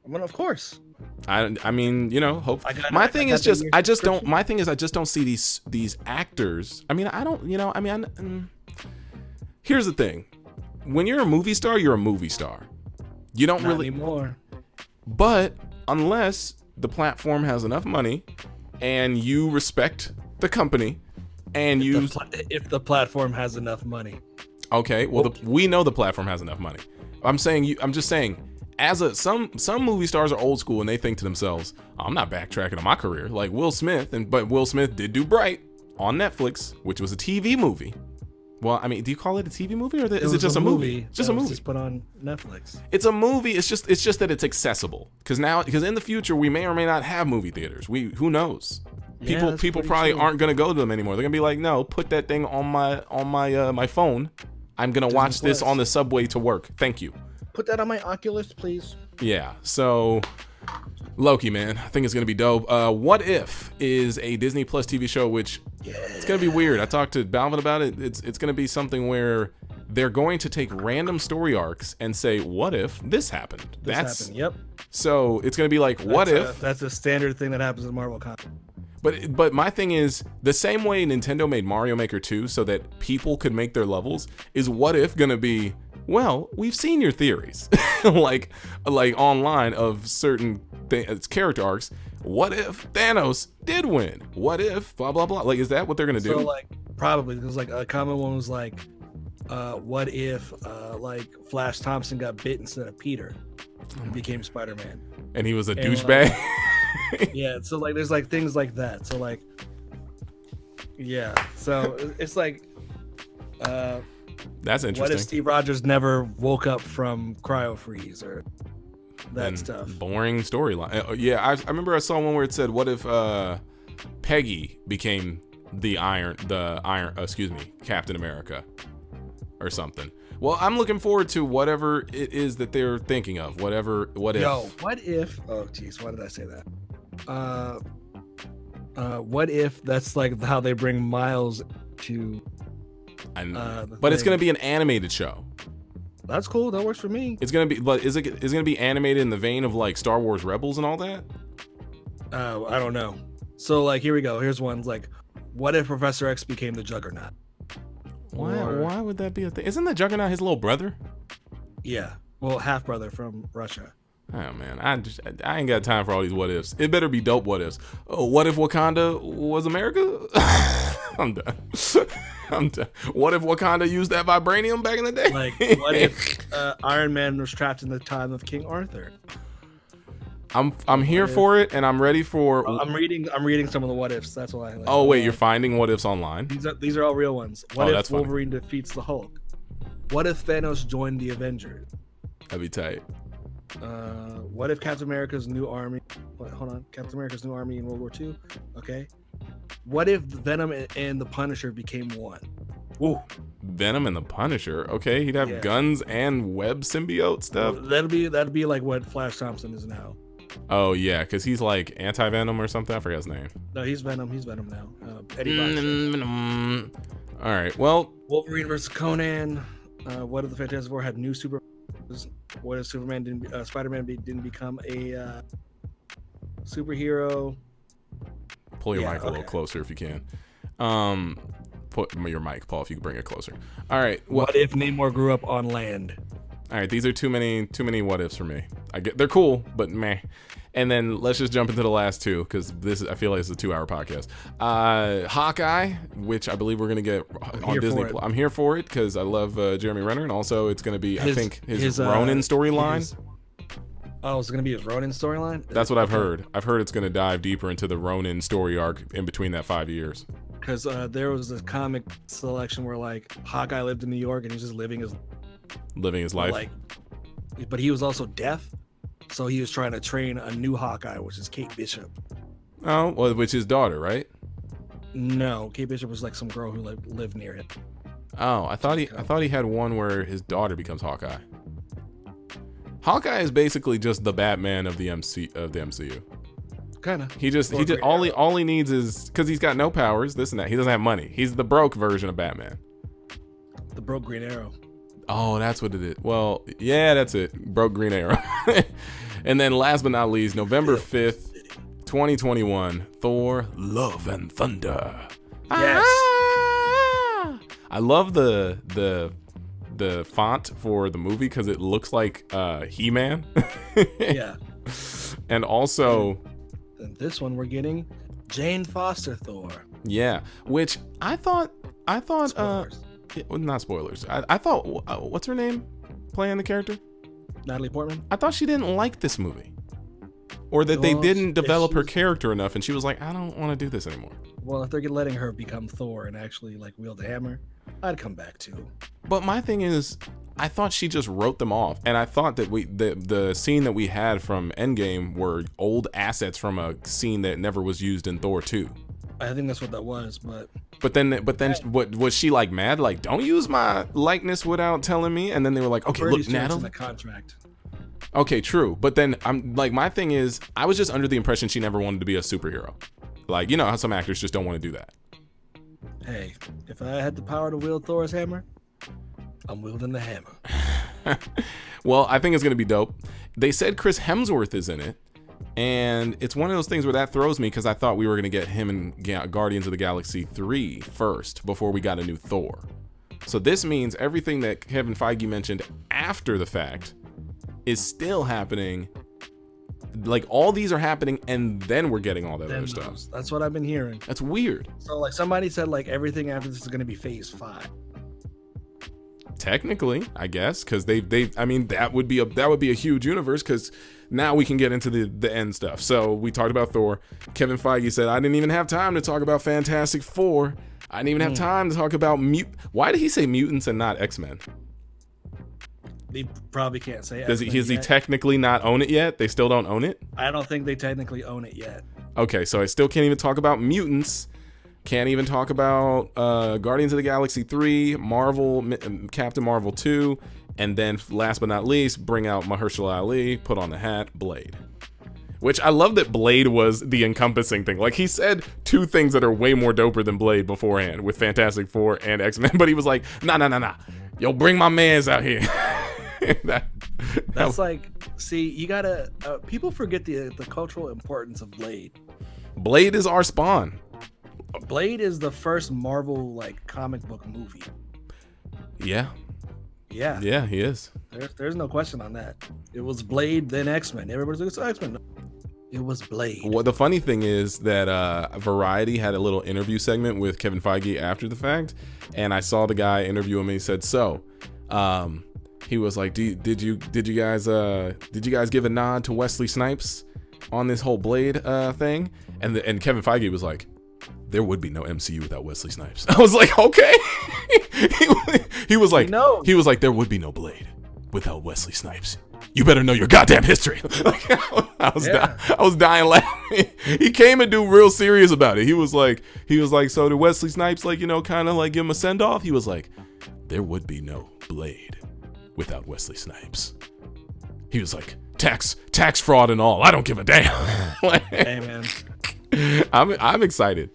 Well, of course.
I mean, you know, hope. My thing is I just don't see these actors. I mean, I don't, you know, I mean, here's the thing. When you're a movie star, you're a movie star. You don't
Not
really
anymore.
But unless the platform has enough money and you respect the company and
if the platform has enough money.
Okay, well, we know the platform has enough money. I'm just saying, some movie stars are old school and they think to themselves, I'm not backtracking on my career like Will Smith, but Will Smith did do Bright on Netflix, which was a TV movie. Well, I mean, do you call it a TV movie or is it just a movie? Just a movie.
Just put on Netflix.
It's a movie. It's just that it's accessible because in the future we may or may not have movie theaters. Who knows? People probably aren't gonna go to them anymore. They're gonna be like, no, put that thing on my phone. I'm gonna watch this on the subway to work. Thank you.
Put that on my Oculus, please.
Yeah. So Loki, man, I think it's gonna be dope. What If is a Disney Plus TV show, which it's gonna be weird. I talked to Balvin about it. It's gonna be something where they're going to take random story arcs and say, what if this happened?
Yep.
So it's gonna be like, what if?
That's a standard thing that happens in Marvel comics.
But my thing is, the same way Nintendo made Mario Maker 2 so that people could make their levels, is What If gonna be, well, we've seen your theories, like online of certain character arcs. What if Thanos did win? What if blah blah blah? Like, is that what they're gonna do?
So like probably because like a common one was like, what if like Flash Thompson got bit instead of Peter and became Spider-Man?
And he was a douchebag.
Yeah, so like there's like things like that. So like, yeah, so it's like,
that's interesting.
What if Steve Rogers never woke up from cryo freeze or that stuff?
Boring storyline. Yeah, I remember I saw one where it said, what if Peggy became Captain America or something. Well, I'm looking forward to whatever it is that they're thinking of. What if?
What if? Oh, geez, why did I say that? What if that's like how they bring Miles to?
But it's gonna be an animated show.
That's cool. That works for me.
It's gonna be, but is it gonna be animated in the vein of like Star Wars Rebels and all that?
I don't know. So like, here we go. Here's one. Like, what if Professor X became the Juggernaut?
Why would that be a thing? Isn't that Juggernaut his little brother?
Yeah. Well, half brother from Russia.
Oh man, I ain't got time for all these what ifs. It better be dope what ifs. Oh, what if Wakanda was America? I'm done. I'm done. What if Wakanda used that vibranium back in the day?
Like, what if Iron Man was trapped in the time of King Arthur?
I'm here for it, and I'm ready for.
I'm reading some of the what ifs. That's why.
Oh wait, you're finding what ifs online?
These are all real ones. What if Wolverine
funny.
defeats the Hulk? What if Thanos joined the Avengers?
That'd be tight.
What if Captain America's new army? Captain America's new army in World War II. Okay. What if Venom and the Punisher became one? Woo.
Venom and the Punisher. Okay, he'd have guns and web symbiote stuff.
That'd be like what Flash Thompson is now.
Oh yeah, because he's like anti-Venom or something. I forget his name.
No, he's Venom. He's Venom now. Eddie
Venom. All right. Well,
Wolverine versus Conan. What if the Fantastic Four had new super? What if Spider-Man didn't become a superhero?
Pull your mic a little closer if you can. Put your mic, Paul, if you can bring it closer. All right.
What if Namor grew up on land?
All right, these are too many what ifs for me. They're cool, but meh. And then let's just jump into the last two because I feel like it's a 2-hour podcast. Hawkeye, which I believe we're gonna get on Disney. I'm here for it because I love Jeremy Renner, and also it's gonna be his Ronin storyline.
Oh, it's gonna be his Ronin storyline.
That's what I've heard. I've heard it's gonna dive deeper into the Ronin story arc in between that 5 years.
Because there was a comic selection where like Hawkeye lived in New York and he's just living his life. But he was also deaf, so he was trying to train a new Hawkeye, which is Kate Bishop.
Oh, well, which is daughter, right?
No, Kate Bishop was like some girl who lived near him.
Oh, I thought he had one where his daughter becomes Hawkeye. Hawkeye is basically just the Batman of the MCU.
Kind of.
He just all he needs is because he's got no powers, this and that. He doesn't have money. He's the broke version of Batman.
The broke Green Arrow.
Oh, that's what it is. Well, yeah, that's it. Broke Green Arrow. And then last but not least, November 5th, 2021, Thor: Love and Thunder.
Yes.
I love the font for the movie because it looks like He-Man.
Yeah.
And also,
and this one we're getting Jane Foster Thor.
Yeah, which I thought
Spoilers.
Not spoilers. I thought what's her name playing the character?
Natalie Portman.
I thought she didn't like this movie, or that they didn't develop her character enough, and she was like, I don't want to do this anymore.
Well, if they're letting her become Thor and actually like wield the hammer, I'd come back too.
But my thing is, I thought she just wrote them off, and I thought that the scene that we had from Endgame were old assets from a scene that never was used in Thor 2.
I think that's what that was,
but then what was she like mad? Like, don't use my likeness without telling me. And then they were like, okay, look, Natalie.
In the contract.
Okay, true. But then I'm like, my thing is, I was just under the impression she never wanted to be a superhero. Like, you know how some actors just don't want to do that.
Hey, if I had the power to wield Thor's hammer, I'm wielding the hammer.
Well, I think it's gonna be dope. They said Chris Hemsworth is in it. And it's one of those things where that throws me because I thought we were going to get him in Guardians of the Galaxy 3 first before we got a new Thor. So this means everything that Kevin Feige mentioned after the fact is still happening. Like, all these are happening and then we're getting all that other stuff.
That's what I've been hearing.
That's weird.
So like somebody said like everything after this is going to be phase 5.
Technically, I guess, because I mean, that would be a huge universe because now we can get into the end stuff. So we talked about Thor. Kevin Feige said, I didn't even have time to talk about Fantastic Four. I didn't even have time to talk about Why did he say mutants and not X-Men?
They probably can't say
Does he technically not own it yet? They still don't own it?
I don't think they technically own it yet.
Okay, so I still can't even talk about mutants. Can't even talk about Guardians of the Galaxy 3, Marvel, Captain Marvel 2, and then last but not least, bring out Mahershala Ali, put on the hat, Blade. Which I love that Blade was the encompassing thing. Like, he said two things that are way more doper than Blade beforehand with Fantastic Four and X-Men, but he was like, nah. Yo, bring my mans out here.
That's like, see, you gotta, people forget the cultural importance of Blade.
Blade is our Spawn.
Blade is the first Marvel like comic book movie.
Yeah.
Yeah,
he is.
There's no question on that. It was Blade, then X-Men. Everybody's like, it's X-Men. It was Blade.
Well, the funny thing is that Variety had a little interview segment with Kevin Feige after the fact, and I saw the guy interview him, and he said, he was like, did you guys give a nod to Wesley Snipes on this whole Blade thing? And Kevin Feige was like, there would be no MCU without Wesley Snipes. I was like, okay. he was like, there would be no Blade without Wesley Snipes. You better know your goddamn history. I was dying laughing. He came and do real serious about it. He was like, so did Wesley Snipes kind of like give him a send off? He was like, there would be no Blade without Wesley Snipes. He was like, tax fraud and all. I don't give a damn.
Hey man,
I'm excited.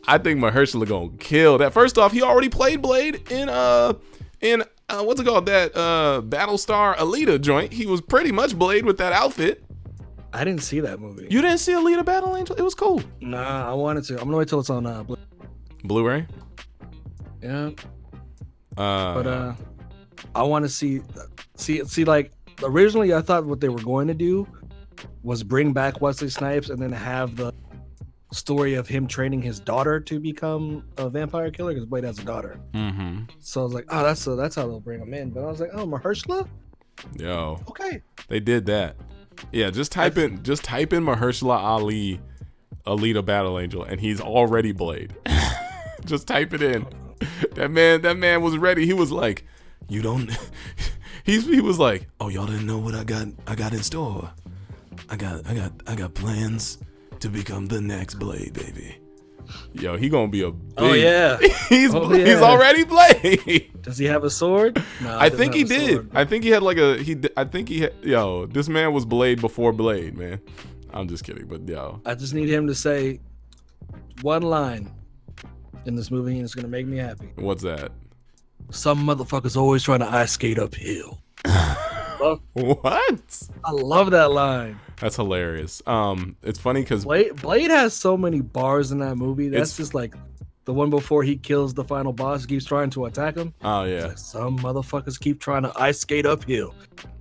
I think Mahershala gonna kill that. First off, he already played Blade in what's it called, that Battlestar Alita joint. He was pretty much Blade with that outfit.
I didn't see that movie.
You didn't see Alita Battle Angel? It was cool.
Nah, I wanted to. I'm gonna wait till it's on
Blu-ray.
Yeah. But I want to see like originally I thought what they were going to do was bring back Wesley Snipes and then have the story of him training his daughter to become a vampire killer, because Blade has a daughter.
Mm-hmm.
So I was like, oh, that's how they'll bring him in. But I was like, oh, Mahershala?
Yo.
Okay.
They did that. Yeah, just type in Mahershala Ali Alita Battle Angel and he's already Blade. Just type it in. That man was ready. He was like, you don't he was like, oh, y'all didn't know what I got in store. I got plans to become the next Blade, baby. Yo, he gonna be a big...
Oh yeah.
He's already Blade.
Does he have a sword? No,
I think he did. Sword, I think he had like yo, this man was Blade before Blade, man. I'm just kidding, but yo.
I just need him to say one line in this movie and it's gonna make me happy.
What's that?
Some motherfuckers always trying to ice skate uphill.
What?
I love that line.
That's hilarious. It's funny because
Blade has so many bars in that movie. That's just like the one before he kills the final boss, keeps trying to attack him.
Oh yeah.
Like, some motherfuckers keep trying to ice skate uphill.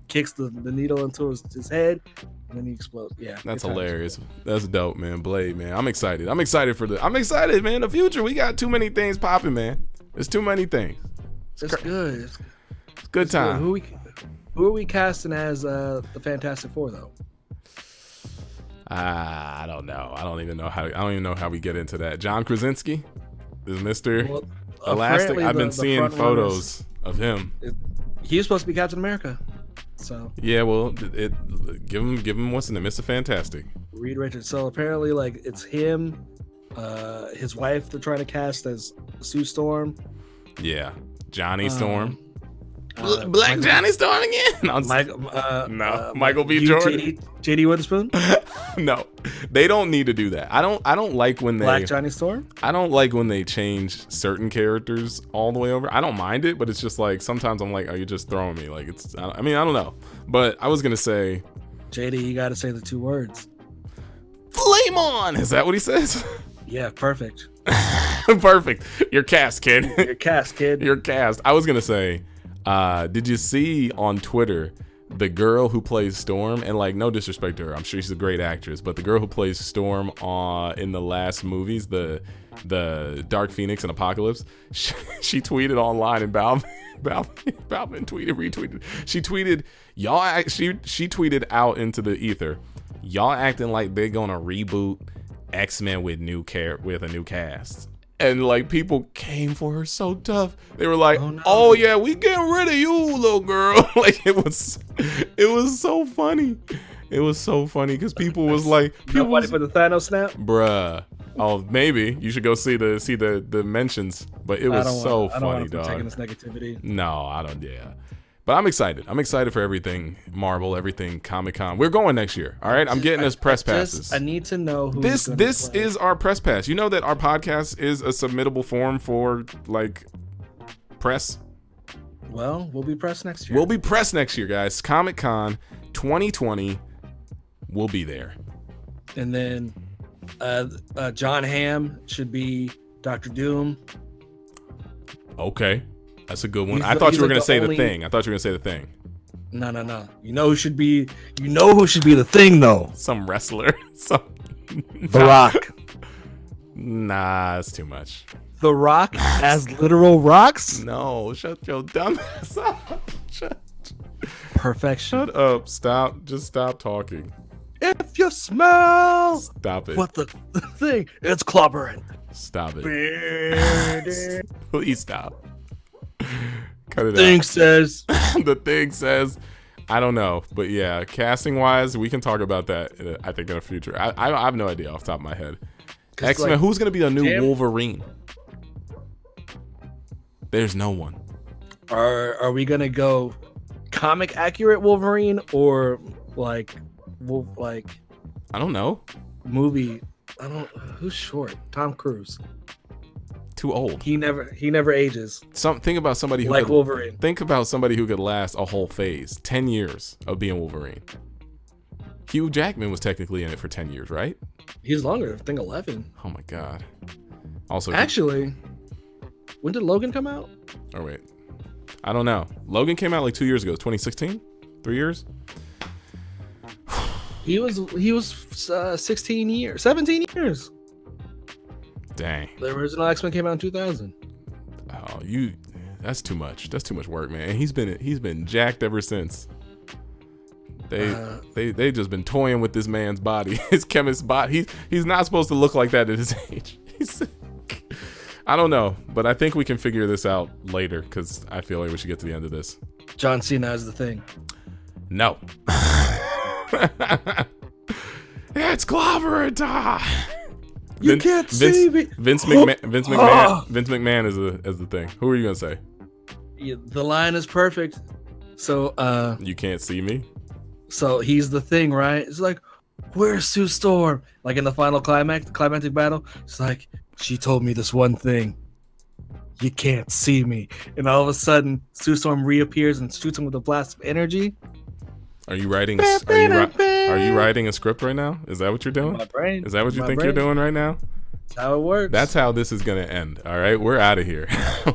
Kicks the needle into his head, and then he explodes. Yeah.
That's hilarious. That's dope, man. Blade, man. I'm excited. I'm excited, man. The future. We got too many things popping, man. There's too many things.
It's good. It's
good time.
Good. Who are we casting as the Fantastic Four, though?
I don't know. I don't even know how we get into that. John Krasinski is Mr. Elastic. I've been seeing photos of him.
He's supposed to be Captain America. So
yeah, well, give him what's in it, Mr. Fantastic.
Reed Richards. So apparently, like, it's him, his wife. They're trying to cast as Sue Storm.
Yeah, Johnny Storm. Black Johnny Storm again? Michael B. Jordan.
JD Witherspoon?
No, they don't need to do that. I don't like when they
Black Johnny Storm.
I don't like when they change certain characters all the way over. I don't mind it, but it's just like sometimes I'm like, are you just throwing me? Like I don't know. But I was gonna say,
JD, you got to say the two words.
Flame on. Is that what he says?
Yeah, perfect.
Perfect. You're cast, kid.
You're cast, kid.
You're cast. I was gonna say. Did you see on Twitter the girl who plays Storm? And like, no disrespect to her, I'm sure she's a great actress, but the girl who plays Storm in the last movies, the Dark Phoenix and Apocalypse, she tweeted online, and Balvin retweeted. She tweeted, she tweeted out into the ether, y'all acting like they're gonna reboot X-Men with a new cast. And like, people came for her so tough. They were like, "Oh yeah, we getting rid of you, little girl." Like it was so funny. It was so funny because people was like,
"Nobody for the Thanos snap,
bruh." Oh, maybe you should go see the mentions. But it was so funny, dog.
Taking this negativity.
No, I don't. Yeah. But I'm excited. I'm excited for everything Marvel, everything Comic-Con. We're going next year. All right. I'm getting us press passes.
I need to know who
this is our press pass. You know that our podcast is a submittable form for like press.
Well, we'll be pressed next year.
We'll be pressed next year, guys. Comic-Con 2020. We'll be there.
And then John Hamm should be Dr. Doom.
Okay. That's a good one. I thought you were gonna say the Thing. I thought you were gonna say the Thing.
No. You know who should be the Thing though?
Some wrestler.
The Rock.
Nah, that's too much.
The Rock as literal rocks?
No, shut your dumb ass up.
Perfection.
Shut up. Stop. Just stop talking.
If you smell.
Stop it.
What the thing? It's clobbering.
Stop it. Please stop. Cut it
Thing
out.
says.
The Thing says. I don't know, but yeah, casting wise, we can talk about that. I think in the future. I have no idea off the top of my head. X-Men. Like, who's gonna be the new Wolverine? There's no one.
Are we gonna go comic accurate Wolverine or like
I don't know.
Movie? Who's short? Tom Cruise.
Too old.
He never ages.
Think about somebody who
like Wolverine.
Think about somebody who could last a whole phase, 10 years of being Wolverine. Hugh Jackman was technically in it for 10 years, right?
He's longer. I think 11.
Oh my god. Also,
actually, when did Logan come out?
Oh wait, I don't know. Logan came out like 2 years ago. 2016. 3 years.
He was 17 years.
Dang.
The original X-Men came out in 2000.
Oh, that's too much. That's too much work, man. He's been jacked ever since. They just been toying with this man's body, his chemist's body. He's not supposed to look like that at his age. I don't know, but I think we can figure this out later because I feel like we should get to the end of this.
John Cena is the Thing.
No. It's clobbering time.
You can't see me.
Vince McMahon is the Thing. Who are you gonna say?
Yeah, the line is perfect. So
you can't see me.
So he's the Thing, right? It's like, where's Sue Storm? Like in the final climactic battle, it's like, she told me this one thing. You can't see me. And all of a sudden, Sue Storm reappears and shoots him with a blast of energy.
Are you writing? Are you writing a script right now? Is that what you're doing?
My brain.
Is that what you think you're doing right now?
That's how it works.
That's how this is gonna end. All right, we're out of here.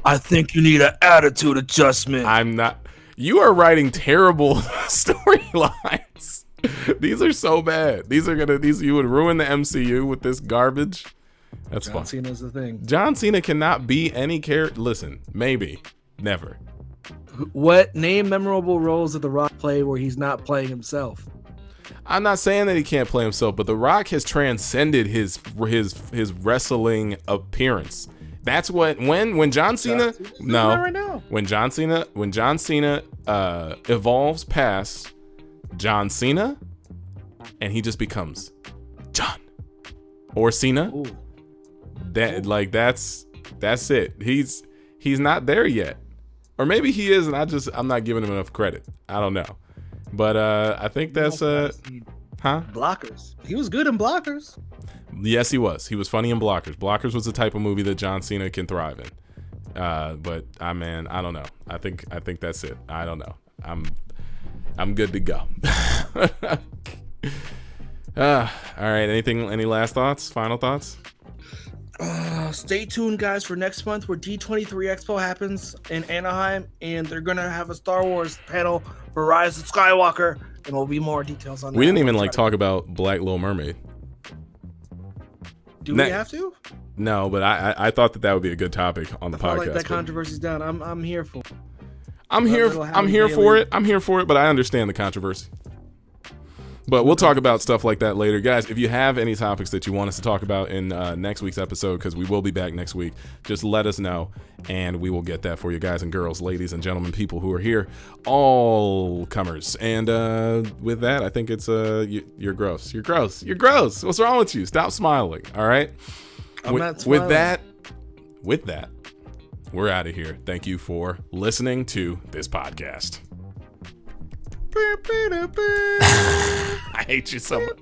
I think you need an attitude adjustment.
I'm not. You are writing terrible storylines. These are so bad. You would ruin the MCU with this garbage. That's fun.
John Cena's the Thing.
John Cena cannot be any character. Listen, maybe, never.
What name memorable roles did The Rock play where he's not playing himself?
I'm not saying that he can't play himself, but The Rock has transcended his wrestling appearance. That's what when John Cena when John Cena evolves past John Cena and he just becomes John or Cena.
Ooh.
That's it. He's not there yet. Or maybe he is and I'm not giving him enough credit. I don't know. But I think that's
Blockers. He was good in Blockers.
Yes, he was. He was funny in Blockers. Blockers was the type of movie that John Cena can thrive in. But I don't know. I think that's it. I don't know. I'm good to go. All right. Any last thoughts? Final thoughts?
Stay tuned, guys, for next month where D23 Expo happens in Anaheim, and they're gonna have a Star Wars panel for Rise of Skywalker, and there'll be more details on that.
We didn't even talk about Black Little Mermaid.
Do we have to?
No, but I thought that would be a good topic on the podcast.
Like that controversy's down. I'm here for it.
I'm here for it. I'm here for it, but I understand the controversy. But we'll talk about stuff like that later. Guys, if you have any topics that you want us to talk about in next week's episode, because we will be back next week, just let us know, and we will get that for you guys and girls, ladies and gentlemen, people who are here, all comers. And with that, I think it's you're gross. You're gross. You're gross. What's wrong with you? Stop smiling, all right?
I'm not smiling.
With that, we're out of here. Thank you for listening to this podcast. I hate you so much.